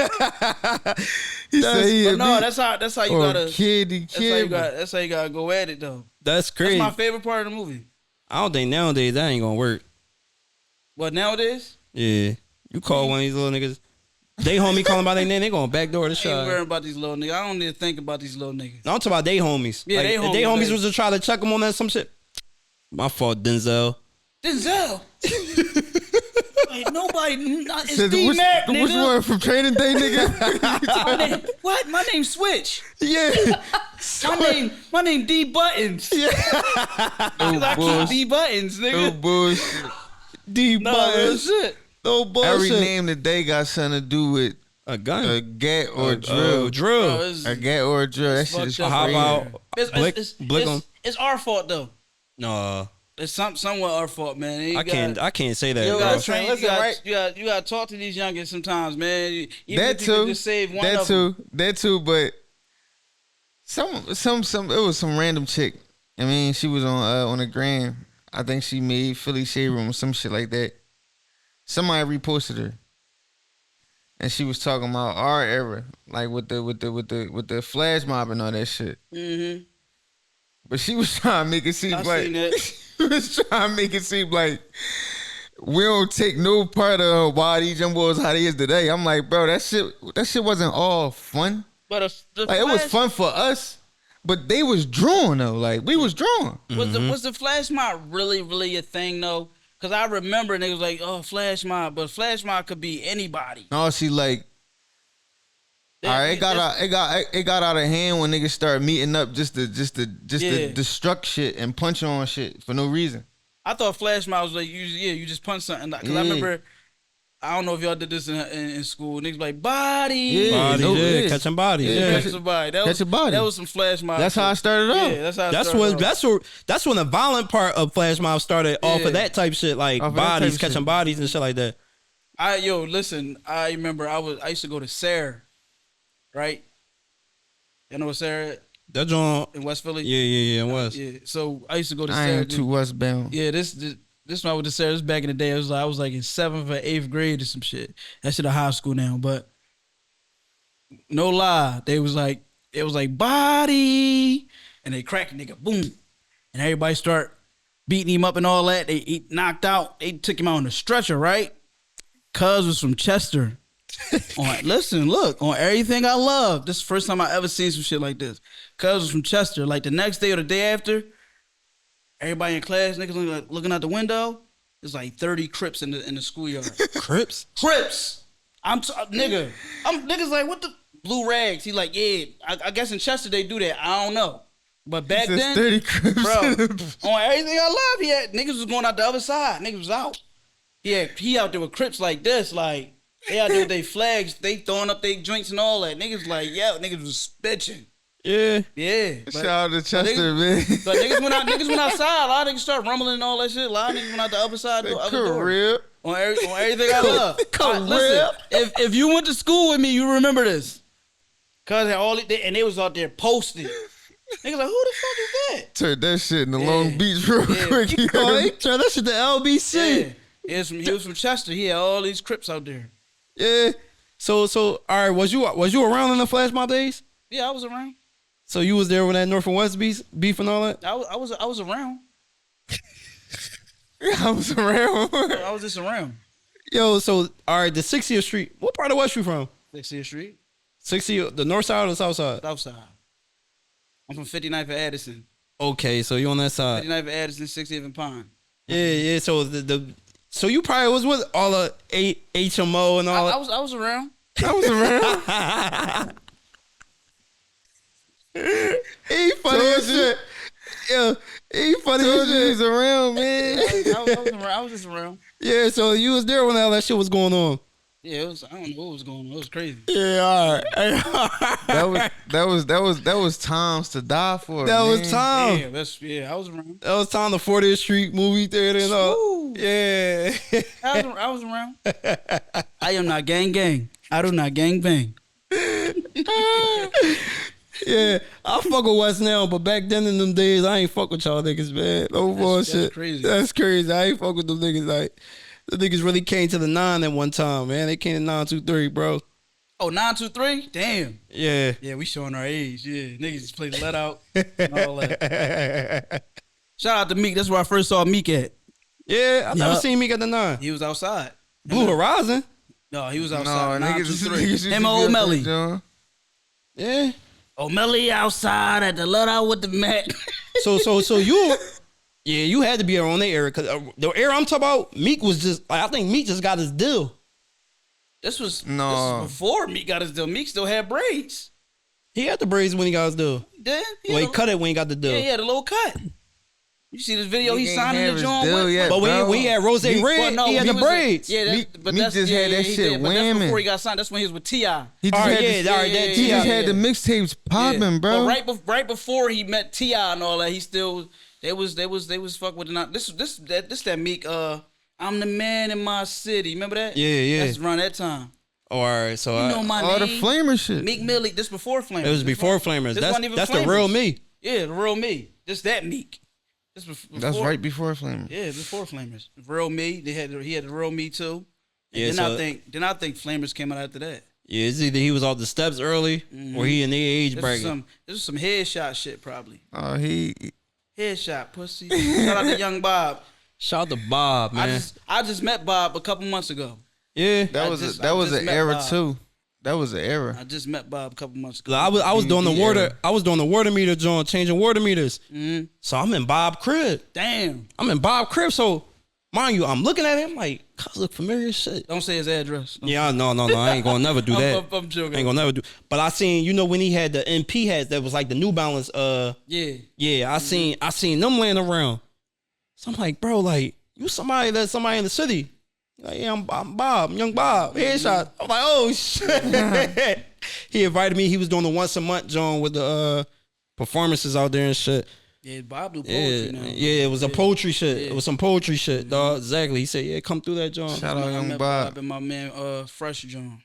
He said he But no, a that's how you or gotta. kid. That's how you gotta go at it though. That's crazy. That's my favorite part of the movie. I don't think nowadays that ain't gonna work. But nowadays, Yeah. You call one of these little niggas. They homie calling by their name, they gonna backdoor the I ain't worrying shot. about these little niggas. I don't need to think about these little niggas. No, I'm talking about they homies. Yeah, like, they if homies, they homies they- was to try to check them on that some shit. My fault, Denzel. Denzel. Like, nobody. It's Said, D which, Mac, which nigga. one from Training Day, nigga? My name, what? My name's Switch. Yeah. My name D Buttons. No I keep bullshit. D Buttons, No nigga. bullshit. D No, real shit. No bullshit. Every name today got something to do with A gun. a gat or a drill. Drill. Bro, it's- A gat or a drill. That shit is fucked up. How crazy. about Blick 'em? It's our fault though. No, It's somewhat our fault, man. You I can't say that, You bro. gotta train. Listen, you, gotta, right? you gotta talk to these youngins sometimes, man. Even That if you could too. just save one That of them. too. That too. But some. It was some random chick. I mean, she was on the gram. I think she made Philly Shade Room or some shit like that. Somebody reposted her, and she was talking about our era, like with the flash mob and all that shit. Mm-hmm. But she was trying to make it seem I like seen that. she was trying to make it seem like we don't take no part of why these young boys how they is today. I'm like, bro, that shit wasn't all fun. But Like it was fun for us, but they was drawn though. Like we was drawn. Was the flash mob really a thing though? Because I remember niggas like, oh, flash mob, but flash mob could be anybody. No, she like. All right, it got out of hand when niggas started meeting up just to Yeah. destruct shit and punch on shit for no reason. I thought flash mob was like you just punch something. Because I remember, I don't know if y'all did this in school. Niggas like body. Yeah. Bodies, no, yeah, it is. catching bodies. Yeah. Yeah. Catch somebody. Catch a body. That was some flash mob. That's how I shit. started off. Yeah, that's how. That's when the violent part of Flash Mob started off Yeah. of that type shit, like Off of that type bodies, of catching shit. bodies and shit like that. Listen. I remember I used to go to Sarah, right? You know what Sarah That joint, in West Philly? yeah, it was. Yeah. So I used to go to I Sarah. am too westbound. Yeah, this when I went to Sarah. This back in the day. I was like in 7th or 8th grade or some shit. That shit a high school now, but no lie, it was like body, and they cracked a nigga, boom, and everybody start beating him up and all that. He knocked out. They took him out on a stretcher, right? Cuz was from Chester. On Everything I Love. This is the first time I ever seen some shit like this. Cuz was from Chester. Like the next day or the day after, everybody in class, niggas looking out the window. There's like 30 Crips in the schoolyard. Crips? Crips. Niggas like, what the blue rags? He like, yeah. I guess in Chester they do that. I don't know. But back Says then, 30 Crips. bro, on Everything I Love, niggas was going out the other side. Niggas was out. He out there with Crips like this, like they out there with their flags, they throwing up their drinks and all that. Niggas like, niggas was bitching. Yeah. Yeah. Shout out to Chester, niggas, man. But niggas went outside. A lot of niggas start rumbling and all that shit. A lot of niggas went out the other side, the other door. Career. On Everything I Love. Career. Listen, if you went to school with me, you remember this. Cause and they was out there posting. Niggas like, who the fuck is that? Turn that shit into Long Beach real quick. you Oh, heard he me? turned that shit to LBC. Yeah. He was from Chester. He had all these Crips out there. Yeah. So all right, was you around in the Flash Mob days? Yeah, I was around. So you was there when that North and West beef and all that? I was around. I was around. I was just around. Yo, so all right, the 60th Street. What part of West you from? 60th Street. 60, the north side or the south side? South side. I'm from 59th and Addison. Okay, so you on that side. 59th and Addison, 60th and Pine. Yeah. So so you probably was with all the HMO and all. I was around. I was around. He funny as shit. Yeah, he funny as shit. He's around, man. I was just around. Yeah, so you was there when all that shit was going on. Yeah, it was. I don't know what was going on. It was crazy. Yeah, all right. That was times to die for. That was man. time. I was around. That was time. The 40th Street movie theater and all. Woo. Yeah. I was around. I am not gang. I do not gang bang. Yeah, I fuck with West now, but back then in them days, I ain't fuck with y'all niggas, man. No bullshit. That's crazy. That's crazy. I ain't fuck with them niggas. Like, the niggas really came to the 9 at one time, man. They came to 923, bro. Oh, 923? Damn. Yeah. Yeah, we showing our age. Yeah, niggas just played let out and all that. Shout out to Meek. That's where I first saw Meek at. Yeah, I never seen me at the 9. He was outside. Blue Horizon? No, he was No, outside. niggas 923. Him and O'Malley. Yeah. O'Malley outside at the let out with the mat. So you, yeah, you had to be around their era, because the era I'm talking about, Meek was just, I think Meek just got his deal. This was before Meek got his deal. Meek still had braids. He had the braids when he got his deal. Then Well, he cut it when he got the deal. Yeah, he had a little cut. You see this video? He signed the joint with. yet, But bro. we had Rose Red. Well, he had the was braids. Meek just had that he shit did, but that's whamming. before he got signed. That's when he was with T.I. He just Alright, had yeah, the, that he just T.I. had the mixtapes popping, bro. But right before he met T.I. and all that, he still they was fuck with the this that Meek. I'm the man in my city. Remember that? Yeah. That's around that time. All right, so You know my all name. the flamer shit. Meek Millie. This before Flamers. it was before Flamers. This wasn't even That's the Flamers. real me. Yeah, the real me. This that Meek. This before, That's right before Flamer. Yeah, before Flamers. Real me. He had the real me too. And Yeah, then I think Flamers came out after that. Yeah, it's either he was off the steps early or he in the age This bracket. was some headshot shit probably. Oh, he Headshot pussy. Shout out to Young Bob. Shout out to Bob, man. I just met Bob a couple months ago. Yeah, that was just an met era Bob. too. That was an era. I just met Bob a couple months ago. I was doing the BB water. era. I was doing the water meter, John, changing water meters. So I'm in Bob crib. Damn. I'm in Bob crib. So mind you, I'm looking at him like, cuz look familiar as shit. Don't say his address. Yeah, no. I ain't gonna never do that. I'm joking. I ain't gonna never do. But I seen, when he had the MP hats that was like the New Balance. Yeah. I seen them laying around. So I'm like, bro, like you somebody in the city. Like, yeah, I'm Bob, Young Bob, headshot. I'm like, oh shit. He invited me. He was doing the once a month John with the performances out there and shit. Yeah, Bob do poetry now. Yeah, it was a poetry shit. It was some poetry shit, dog. Exactly. He said, yeah, come through that, John. Shout out I Young met Bob. and my man Fresh John.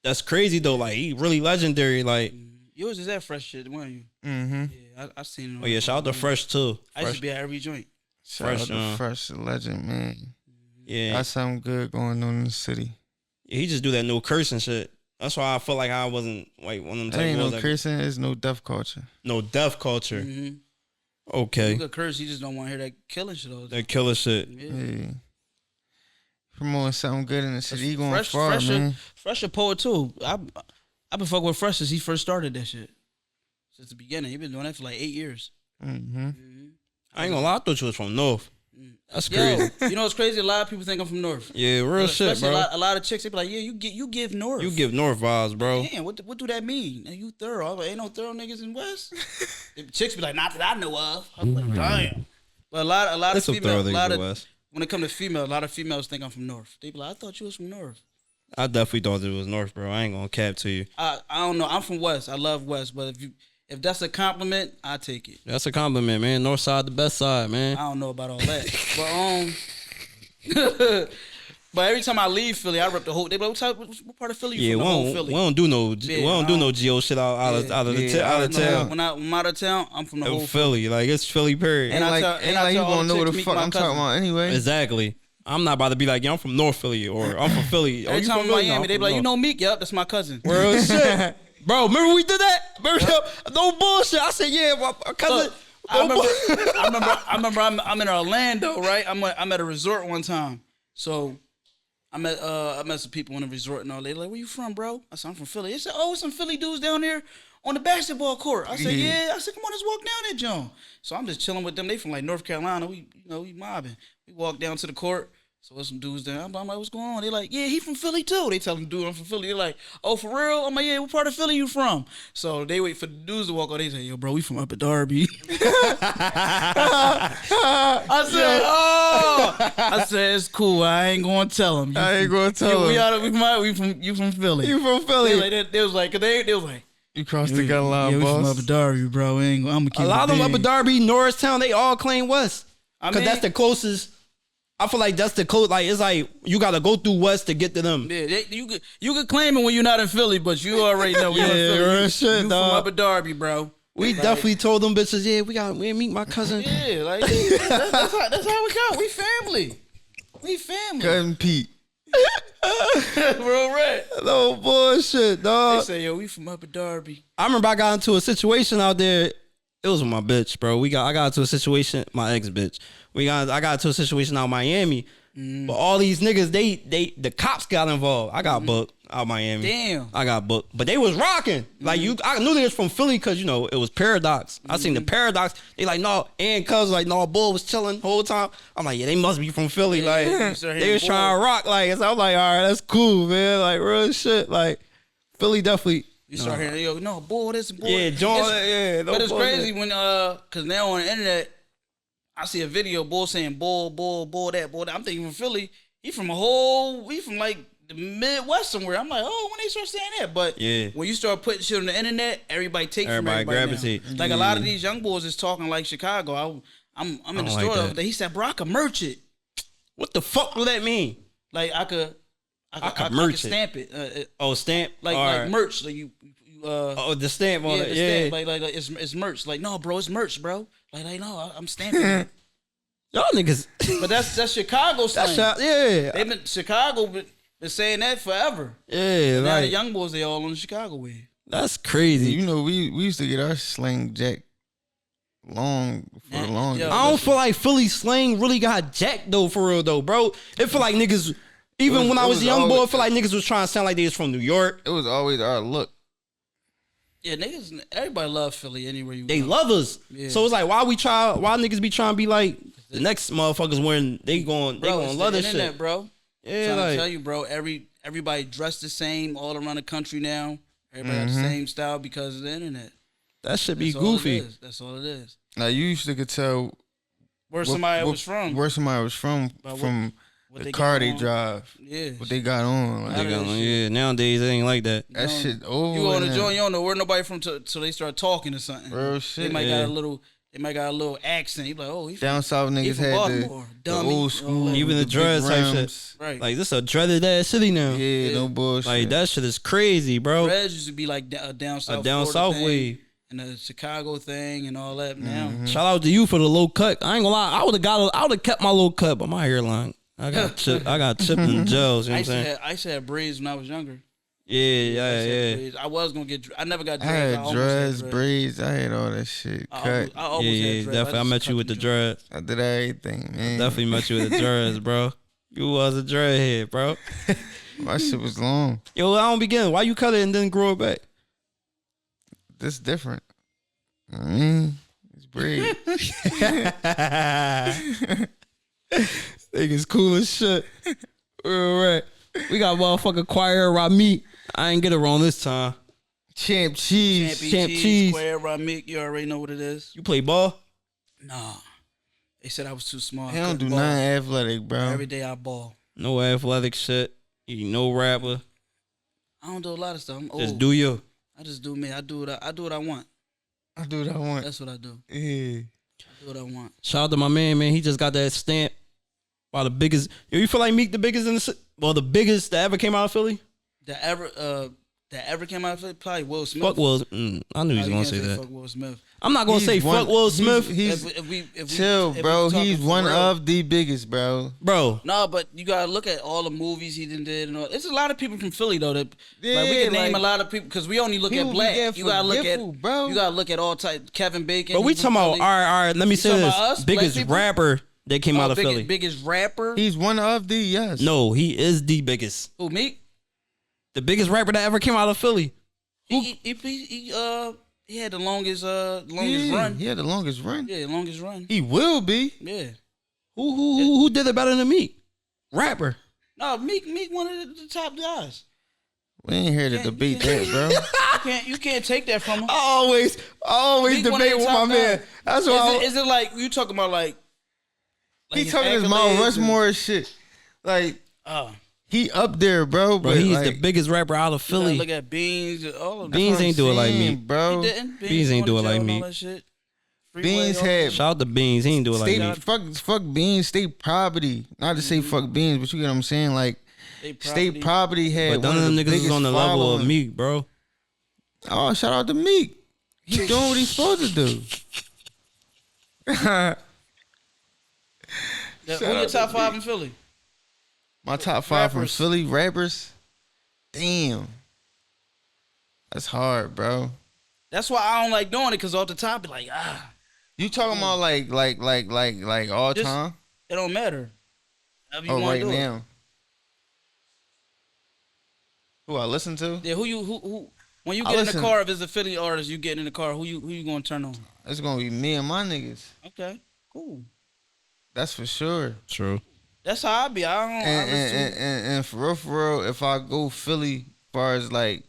That's crazy though. Like he really legendary. Like, You was just at Fresh shit, weren't you? Mm-hmm. Yeah, I seen him. oh yeah, shout out to Fresh too. I used Fresh. to be at every joint. Shout Fresh, out to Fresh Legend, man. Yeah, Got something good going on in the city. he just do that no cursing shit. That's why I felt like I wasn't like one of them There type ain't of no like, cursing. It's no deaf culture. no deaf culture. You Okay, could curse, you just don't want to hear that killing shit all the time. that killer shit. Yeah. Yeah. Promoting something good in the city. He going far, man. Fresh a poet too. I've been fucking with Fresh since he first started that shit. Since the beginning. He been doing that for like 8 years. Mm-hmm. I ain't gonna lie, I thought you was from North. That's Yo, crazy. you know what's crazy? A lot of people think I'm from North. Yeah, real shit, Especially bro. a lot of chicks, they be like, yeah, you give North. You give North vibes, bro. Damn, what do that mean? You thorough. I'm like, ain't no thorough niggas in West. The chicks be like, not that I know of. I'm like, damn. But a lot of That's some females, thorough niggas in West. when it comes to females, a lot of females think I'm from North. They be like, I thought you was from North. I definitely thought it was North, bro. I ain't gonna cap to you. I don't know. I'm from West. I love West, but if that's a compliment, I take it. That's a compliment, man. North side, the best side, man. I don't know about all that, but but every time I leave Philly, I rep the whole. They be like, what part of Philly you Yeah, from? we The whole don't, Philly. we don't do no, we don't do no geo shit out of Yeah, the town. When I'm out of town, I'm from the whole Philly, like it's Philly, period. And Ain't I like, tell- ain't and I like you tell all gonna the know what chicks, the meet fuck my I'm talking cousin. about anyway. Exactly. I'm not about to be like, yeah, I'm from North Philly or I'm from Philly. Oh, Every you time from I'm in Philly? No, Miami, I'm they be from like, you North. know Meek? Yup, that's my cousin. Real shit. Bro, remember we did that? No bullshit. I said, yeah, my cousin. Look, I remember I'm in Orlando, right? I'm at a resort one time. So I met some people in the resort and all. They like, where you from, bro? I said, I'm from Philly. They said, oh, some Philly dudes down there on the basketball court. I said, yeah. I said, come on, let's walk down there, John. So I'm just chilling with them. They from like North Carolina. We mobbing. We walk down to the court. So there's some dudes there. I'm like, what's going on? They like, yeah, he from Philly too. They tell him, dude, I'm from Philly. They're like, oh, for real? I'm like, yeah, what part of Philly you from? So they wait for the dudes to walk on. They say, yo, bro, we from up at Darby. I said, oh. I said, it's cool. I ain't gonna tell him. I ain't gonna tell him. You from Philly. You from Philly. They was like, you crossed the gun line, we boss. from up at Darby, bro. I'm gonna keep A lot of them up big. at Darby, Norristown, they all claim West. I Because mean- that's the closest. I feel like that's the close. Like, it's like you got to go through West to get to them. Yeah, you could claim it when you're not in Philly, but you already know we're in Philly. real You shit, from dog. up at Darby, bro. We definitely told them bitches, yeah, we meet my cousin. Yeah, like that's how we go. We family. Cousin Pete. Real red. No bullshit, They dog. say, yo, we from up at Darby. I remember I got into a situation out there. It was with my bitch, bro. I got into a situation, my ex bitch. I got into a situation out in Miami. But all these niggas, the cops got involved. I got booked out Miami. Damn. I got booked. But they was rocking. Like I knew they was from Philly because, it was Paradox. I seen the Paradox. They like, no, and cuz like, no, Bull was chilling the whole time. I'm like, yeah, they must be from Philly. Like, you start they hitting was trying Bull. to rock. Like, so I'm like, all right, that's cool, man. Like, real shit. Like, Philly definitely. You start hearing, yo, no, bull, this, bull. Yeah, John, yeah. No But it's bullshit. crazy when, cause now on the internet, I see a video, bull saying bull, that. I'm thinking from Philly. He from like the Midwest somewhere. I'm like, oh, when they start saying that. But Yeah. when you start putting shit on the internet, everybody take from Everybody everybody gravitate. now. Like a lot of these young boys is talking like Chicago. I'm in the don't store like the other that. day. He said, bro, I could merch it. What the fuck do that mean? Like I could merch it. stamp it. Oh, stamp? Like All like right. merch. Like you Oh, the stamp on yeah, it. the Yeah. stamp. Like it's merch. Like, no, bro, it's merch, bro. Like no, I'm stamping it. Y'all niggas. But that's Chicago slang. Yeah. They've been Chicago been saying that forever. Yeah, Now the like, young boys, they all on the Chicago wave. that's crazy. You know, we used to get our slang jack long for the longest. Yo. I don't feel like Philly slang really got jacked though, for real though, bro. It feel like niggas, even when I was a young boy, I feel like niggas was trying to sound like they was from New York. It was always our look. Yeah, niggas, everybody love Philly anywhere you They go. love us. Yeah. So it's like, why niggas be trying to be like the next motherfuckers when they going Bro, it's love the this internet, shit. bro. Yeah, Trying like, to tell you, bro. Everybody dressed the same all around the country now. Everybody got the same style because of the internet. that should be That's all it goofy. is. That's all it is. Now you used to could tell Where somebody was from. Where somebody was from what the they car got they on. drive. Yeah. What they got on. Like, They got on, Yeah, nowadays it ain't like that. that shit over. You go on the now. joint, you don't know where nobody from till they start talking or something. Real shit. They might yeah. got a little accent. You like, oh, he from, Down south he niggas from had Baltimore. the Dummy. old school. Even the big dreads type shit. rims. Right. Like, this a dreaded ass city now. Yeah, no bullshit. Like, that shit is crazy, bro. Reds used to be like a down south, A down Florida south thing, wave. and the Chicago thing and all that. Now, Shout out to you for the low cut. I ain't gonna lie, I would have kept my low cut, but my hairline, I got chipped in gels. You know what I'm saying? I used to have braids when I was younger. Yeah. Braids. I was gonna get. I never got I dreads. had almost dreads, dreads. braids. I had all that shit I cut. almost had Yeah, dreads. definitely. I just met you cut with the them dreads. I did everything, man. Definitely met you with the dreads, bro. You was a dreadhead, bro. My shit was long. Yo, I don't begin. Why you cut it and then grow it back? This different. It's braid. Niggas cool as shit. All right. We got motherfucking choir Ramit. I ain't get it wrong this time. Champ cheese. Champ cheese. Square Ramik, you already know what it is. You play ball? Nah, they said I was too small. I He don't couldn't do ball. nothing athletic, bro. Every day I ball. No athletic shit. You no rapper. I don't do a lot of stuff. I'm old. Just do you. I just do me. I do what I want. I do what I want. That's what I do. Yeah. I do what I want. Shout out to my man. He just got that stamp by the biggest. Yo, you feel like Meek the biggest in the the biggest that ever came out of Philly? That ever came out of it? Probably Will Smith. Fuck Will. I knew he was You gonna can't say that. Fuck Will Smith. I'm not gonna He's say one- fuck Will Smith, He's If we chill, bro. talking He's for one real. of the biggest, bro. bro. No, but you gotta look at all the movies he did and all. There's a lot of people from Philly though that like we Yeah, can name like, a lot of people because we only look people at be black. getting You gotta look forgetful, at bro. You gotta look at all type Kevin Bacon. But we he from talking about Philly. all right. Let me say talking this: about us, biggest black people? rapper That came out of Philly. Biggest rapper. He's one of the yes. No, he is the biggest. Who, Meek? The biggest rapper that ever came out of Philly. He had the longest run. He had the longest run. Yeah, longest run. He will be. Yeah. Who did it better than Meek? Rapper. No, Meek one of the top guys. We ain't here to debate that, bro. You can't take that from him. I always Meek one of debate the with top my man. guys. That's why Is it like you talking about like He his talking his accolades Mount and- Rushmore shit. Like Oh. he up there, bro. bro, But he's like, the biggest rapper out of Philly. Look at Beans, all of them. Beans ain't do it like me. bro. He didn't. Beans ain't do it going to like jail and me. all that shit. Beans Freeway, had Shout out to Beans. He ain't do it like me. fuck Beans, state property. Not to say fuck Beans, but you get what I'm saying. Like state property had But none one of them of the niggas is biggest on the level of following. Meek, bro. Oh, shout out to Meek. He doing what he's supposed to do. Who your top 5 in Philly? My top 5 from Rappers. Philly rappers. Damn. That's hard, bro. That's why I don't like doing it, because off the top, be like, You talking about like all Just- time? it don't matter. However you Oh, want right to do it. now. Who I listen to? Yeah, who when you I get in listen- the car, if it's a Philly artist, you getting in the car, who you gonna turn on? It's gonna be me and my niggas. Okay, cool. That's for sure. True. That's how I be. I don't. I listen to- And for real, if I go Philly, as far as like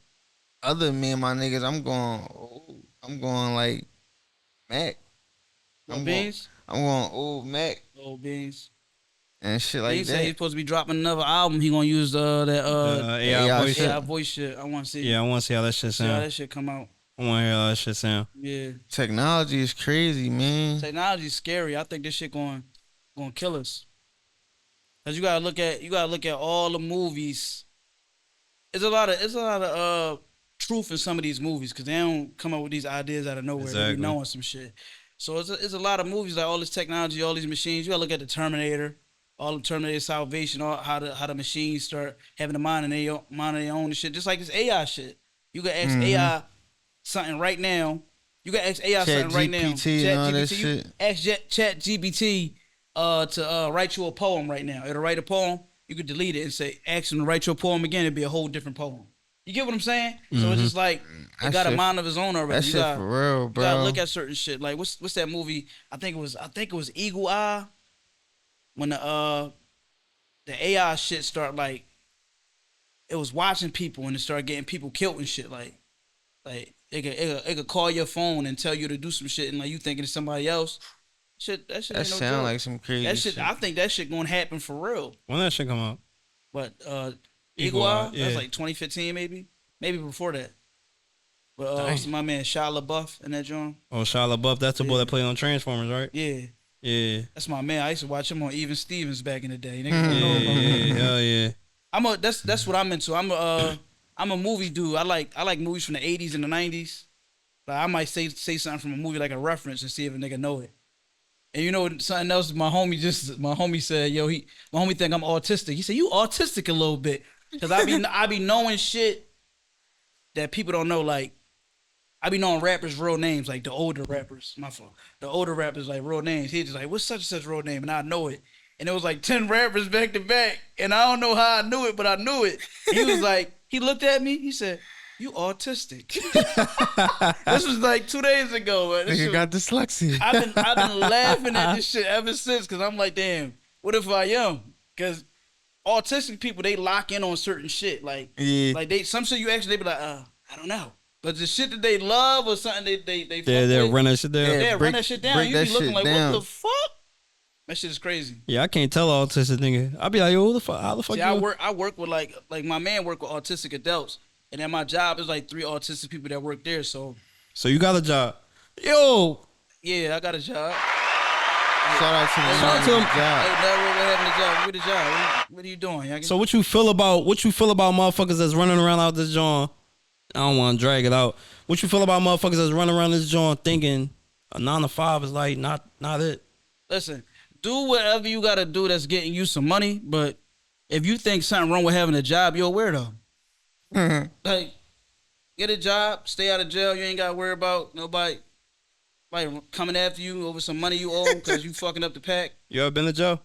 other me and my niggas, I'm going like Mac. Beans. I'm going old Mac Old Beans. and shit like Beans said he's that. supposed to be dropping another album. He gonna use that AI AI voice. shit. AI voice shit. I want to see. Yeah, I want to see how that shit See how sound. that shit come out. I want to hear how that shit sound. Yeah. Technology is crazy, man. Technology's scary. I think this shit going kill us. Cause you gotta look at all the movies. It's a lot of truth in some of these movies, because they don't come up with these ideas out of nowhere. They Exactly. be knowing some shit. So it's a lot of movies, like all this technology, all these machines. You gotta look at the Terminator, all the Terminator Salvation, all how the machines start having a mind of their own and shit. Just like this AI shit. You can ask AI something right now. You can ask AI something right now. ChatGPT and all that ChatGPT, shit. Ask ChatGPT to write you a poem right now. It'll write a poem. You could delete it and say, ask him to write your poem again. It'd be a whole different poem. You get what I'm saying? So it's just like it That got a shit- mind of his own already. That You shit gotta- for real, you bro. gotta look at certain shit. Like what's that movie? I think it was Eagle Eye. When the AI shit start like, it was watching people and it started getting people killed and shit. Like it could call your phone and tell you to do some shit and like you thinking it's somebody else. That shit That ain't no sound joke. like some crazy That shit. shit. I think that shit gonna happen for real. When that shit come out? But Eagle Eagle Eye, Eye, yeah. that's like 2015 maybe before that. But what's my man Shia LaBeouf in that joint? Oh, Shia LaBeouf. That's the boy that played on Transformers, right? Yeah, Yeah. that's my man. I used to watch him on Even Stevens back in the day. Niggas Yeah, don't know about him. yeah, hell yeah. That's what I'm into. I'm a movie dude. I like movies from the 80s and the 90s. Like I might say something from a movie like a reference and see if a nigga know it. And you know something else? My homie said, yo, my homie think I'm autistic. He said, you autistic a little bit. Cause I be knowing shit that people don't know. Like I be knowing rappers' real names, like the older rappers. My fault. The older rappers like real names. He just like, what's such and such real name? And I know it. And it was like 10 rappers back to back. And I don't know how I knew it, but I knew it. He was like, he looked at me. He said, you autistic. This was like 2 days ago. Man. This Nigga shit- got dyslexia. I've been laughing at this shit ever since, because I'm like, damn, what if I am? Because autistic people, they lock in on certain shit. Like, Yeah. like some shit you actually, they be like, I don't know. But the shit that they love or something they fuck They'll with, run that shit down. Yeah. yeah, run break- that shit down. break You that be looking shit like, down. what the fuck? That shit is crazy. Yeah, I can't tell autistic nigga. I be like, yo, who the fuck? How the fuck See, you? I work with like my man work with autistic adults, and at my job there's like 3 autistic people that work there. So So you got a job. Yo, yeah, I got a job. Shout out to the Shout out to him. job. Hey, never what happened to job? What the job? What are you doing? Y'all so what you feel about motherfuckers that's running around out this joint? I don't want to drag it out. What you feel about motherfuckers that's running around this joint thinking a 9 to 5 is like not it? Listen, do whatever you gotta do that's getting you some money, but if you think something wrong with having a job, you're a weirdo. Like, get a job, stay out of jail, you ain't gotta worry about nobody. like coming after you over some money you owe because you fucking up the pack. You ever been to jail?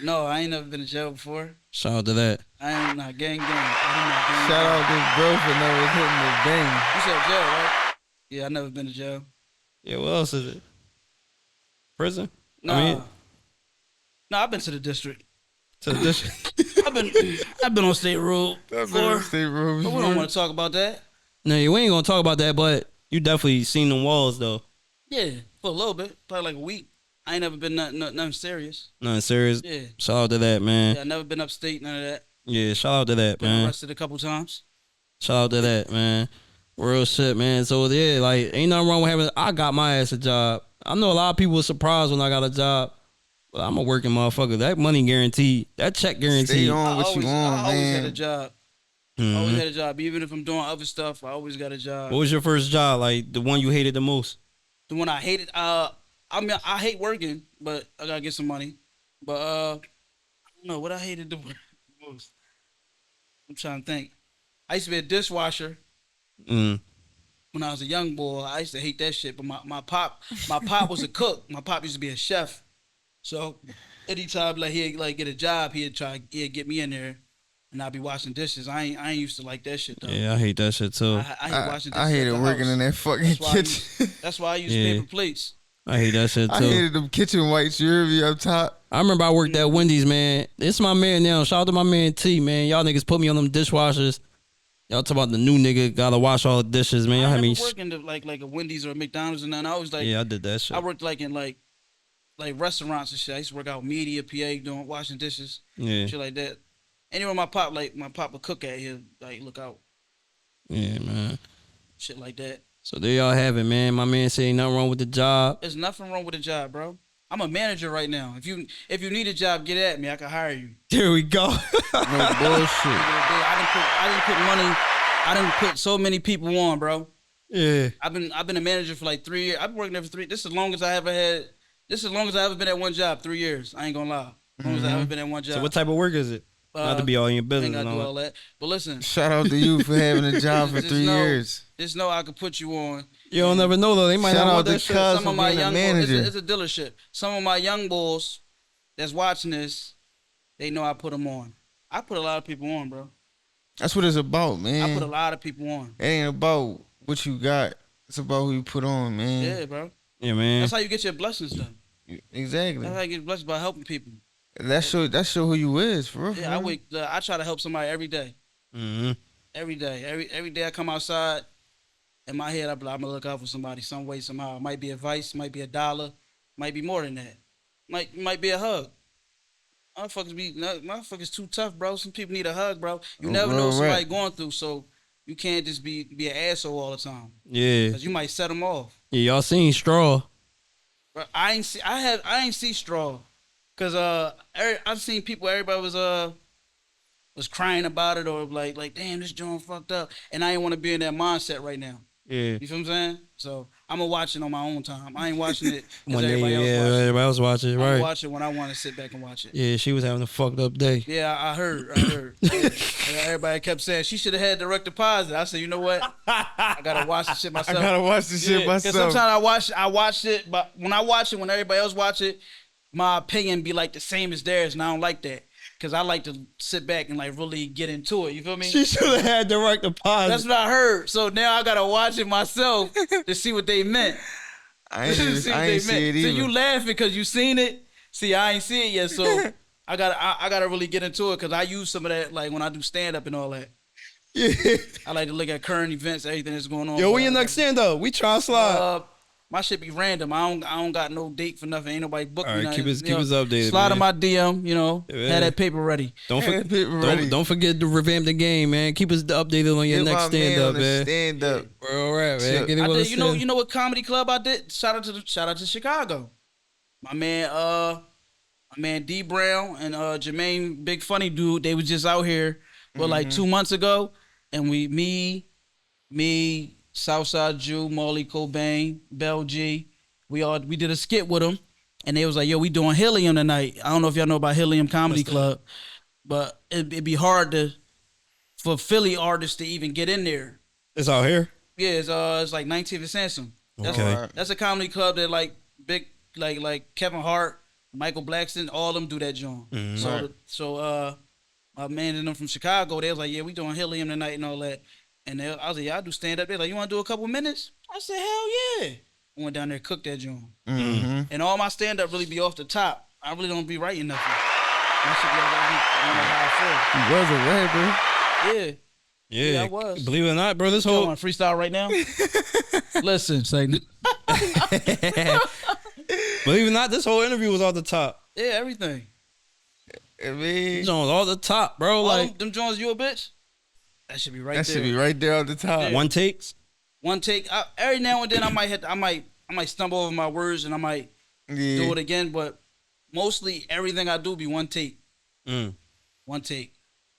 No, I ain't never been to jail before. Shout out to that. I ain't not gang. I Shout out this bro for never hitting the game. You said jail, right? Yeah, I never been to jail. Yeah, what else is it? Prison? Nah. I mean, No, I've been to the district. to the district. I've been on state road before. State road But we don't want to talk about that. No, we ain't gonna talk about that, but you definitely seen them walls though. Yeah, for a little bit, probably like a week. I ain't never been nothing serious. Nothing serious. Yeah. Shout out to that, man. Yeah, I never been upstate, none of that. Yeah, shout out to that, Been man. arrested a couple times. Shout out to that, man. Real shit, man. So yeah, like ain't nothing wrong with having. I got my ass a job. I know a lot of people were surprised when I got a job, but I'm a working motherfucker. That money guaranteed. That check guaranteed. Stay on what you want, I always had a man. job. Mhm. I always had a job. Even if I'm doing other stuff, I always got a job. What was your first job? Like the one you hated the most? The one I hated, I mean, I hate working, but I gotta get some money. But I don't know what I hated the most. I'm trying to think. I used to be a dishwasher Mm. when I was a young boy. I used to hate that shit. But my pop was a cook. My pop used to be a chef. So anytime like he'd like get a job, he'd get me in there, and I'd be washing dishes. I ain't used to like that shit though. Yeah, I hate that shit too. I hate washing dishes. I hated at the working house. in that fucking That's why I kitchen. That's why I use Yeah. paper plates. I hate that shit I too. hated them kitchen wipes. You hear me up top? I remember I worked at Wendy's, man. It's my man now. Shout out to my man T, man. Y'all niggas put me on them dishwashers. Y'all talk about the new nigga gotta wash all the dishes, man. Y'all I had never me. worked in like a Wendy's or a McDonald's and nothing. I was like, Yeah, I did that shit. I worked like in like restaurants and shit. I used to work out media, PA, doing washing dishes, Yeah, shit like that. Anywhere my pop would cook at, he'll like look out, yeah, man. shit like that. So there y'all have it, man. My man say ain't nothing wrong with the job. There's nothing wrong with the job, bro. I'm a manager right now. If you need a job, get at me. I can hire you. There we go. No bullshit. I didn't put money. I didn't put so many people on, bro. Yeah. I've been a manager for like 3 years. I've been working there for 3. This is as long as I ever had. This is as long as I ever been at one job. 3 years. I ain't gonna lie. As long as I ever been at one job. So what type of work is it? Not to be all in your I business ain't gotta and do all all that. that. But listen, Shout out to you for having a job for Just 3 know- years. just know I could put you on. You don't never know though. They might Shout not out want to that shit. Cuz Some for of my being a young boys, manager. it's a dealership. Some of my young bulls that's watching this, they know I put them on. I put a lot of people on, bro. That's what it's about, I man. put a lot of people on. It ain't about what you got. It's about who you put on, man. Yeah, bro. Yeah, man. That's how you get your blessings done. Exactly. That's how you get blessed, by helping people. That show who you is, for real. for Yeah, real. I try to help somebody every day. Mm-hmm. Every day. Every day I come outside, in my head, I'm gonna look out for somebody some way, somehow. It might be advice, might be $1, might be more than that. Might be a hug. Motherfuckers too tough, bro. Some people need a hug, bro. You never know what somebody going through, so you can't just be an asshole all the time. Yeah. Cause you might set them off. Yeah, y'all seen Straw. Bro, I ain't see straw. Cause I've seen people, everybody was crying about it or like damn, this joint fucked up. And I ain't want to be in that mindset right now. Yeah. You feel what I'm saying? So I'm gonna watch it on my own time. I ain't watching it When because everybody else watching it. everybody else watching, I'm right? watch it when I want to sit back and watch it. Yeah, she was having a fucked up day. Yeah, I heard. Yeah, everybody kept saying she should have had direct deposit. I said, you know what? I gotta watch the shit I myself. gotta watch this shit Because myself. sometimes I watch it, but when I watch it, when everybody else watch it, my opinion be like the same as theirs, and I don't like that. Cause I like to sit back and like really get into it. You feel me? She should have had direct deposit. That's what I heard. So now I gotta watch it myself to see what they meant. I ain't See what they see meant. it So either. you laughing because you seen it. See, I ain't see it yet, so I gotta really get into it because I use some of that like when I do stand up and all that. Yeah. I like to look at current events, everything that's going on. Yo, when your next stand up? We try to slide. My shit be random. I don't got no date for nothing. Ain't nobody booked All me. right, nothing. keep us You know, updated, Slide in man. my DM. You know, Yeah. have that paper ready. Don't, Hey, people ready. don't forget to revamp the game, man. Keep us updated on your Get next my stand up, on the man. Stand up. All right, man. Shit. Get it I well did, you said. know what comedy club I did? Shout out to Chicago. My man D Brown and Jermaine Big Funny Dude, they was just out here like 2 months ago, and me, Southside Jew, Molly Cobain, Bell G, we did a skit with them, and they was like, yo, we doing Helium tonight. I don't know if y'all know about Helium Comedy Club, but it'd be hard for Philly artists to even get in there. It's out here. Yeah, it's like 19th and Sansom. Okay. That's a comedy club that like big like Kevin Hart, Michael Blackson, all of them do that joint. So my man and them from Chicago, they was like, yeah, we doing Helium tonight and all that. And I was like, yeah, I do stand up. They're like, you want to do a couple minutes? I said, hell yeah. I went down there and cooked that joint. Mm-hmm. And all my stand up really be off the top. I really don't be writing nothing. That shit be all I know how I feel. You was a rapper. Yeah. Yeah, I was. Believe it or not, bro, this You whole want to freestyle right now? Listen, say believe it or not, this whole interview was off the top. yeah, everything. I mean, Jones all the top, bro. All Like them Jones, you a bitch? That should be right that there. should be right there on the top. one takes. One take. Every now and then I might stumble over my words and I might do it again, but mostly everything I do be one take. One take.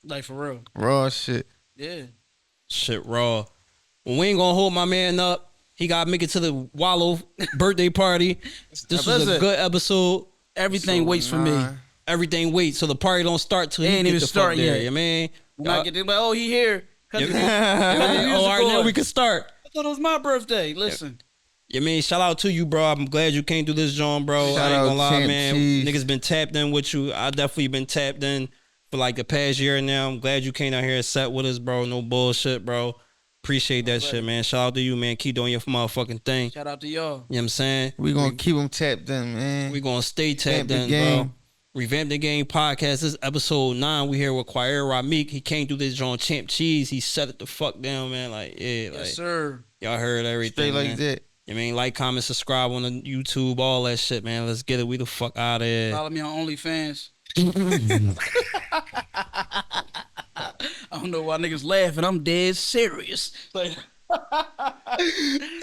Like for real. Raw shit. Yeah. Shit raw. Well, we ain't gonna hold my man up. He gotta make it to the Wallow birthday party. This was a Listen. good episode. Everything waits for me. Everything waits, so the party don't start till It he ain't get even the start fuck there. yet. You mean? When I get there, like, oh, he here. Oh, all right, now we can start. I thought it was my birthday. Listen. You mean, shout out to you, bro. I'm glad you came through this, John, bro. Shout I ain't out gonna lie, Champ man. Cheese. Niggas been tapped in with you. I definitely been tapped in for like the past year now. I'm glad you came out here and sat with us, bro. No bullshit, bro. Appreciate that shit, man. Shout out to you, man. Keep doing your motherfucking thing. Shout out to y'all. You know what I'm saying? We gonna keep them tapped in, man. We gonna stay tapped Revamp the in, game. bro. Revamp the Game podcast. This is episode 9. We here with Quire Ramik. He came through this joint, Champ Cheese. He shut it the fuck down, man. Like, yeah, like Yes, sir. y'all heard everything. Straight like man. that. I mean, like, comment, subscribe on the YouTube, all that shit, man. Let's get it. We the fuck out of here. Follow me on OnlyFans. I don't know why niggas laughing. I'm dead serious. Like,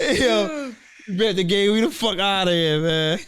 Yo, bet the game. We the fuck out of here, man.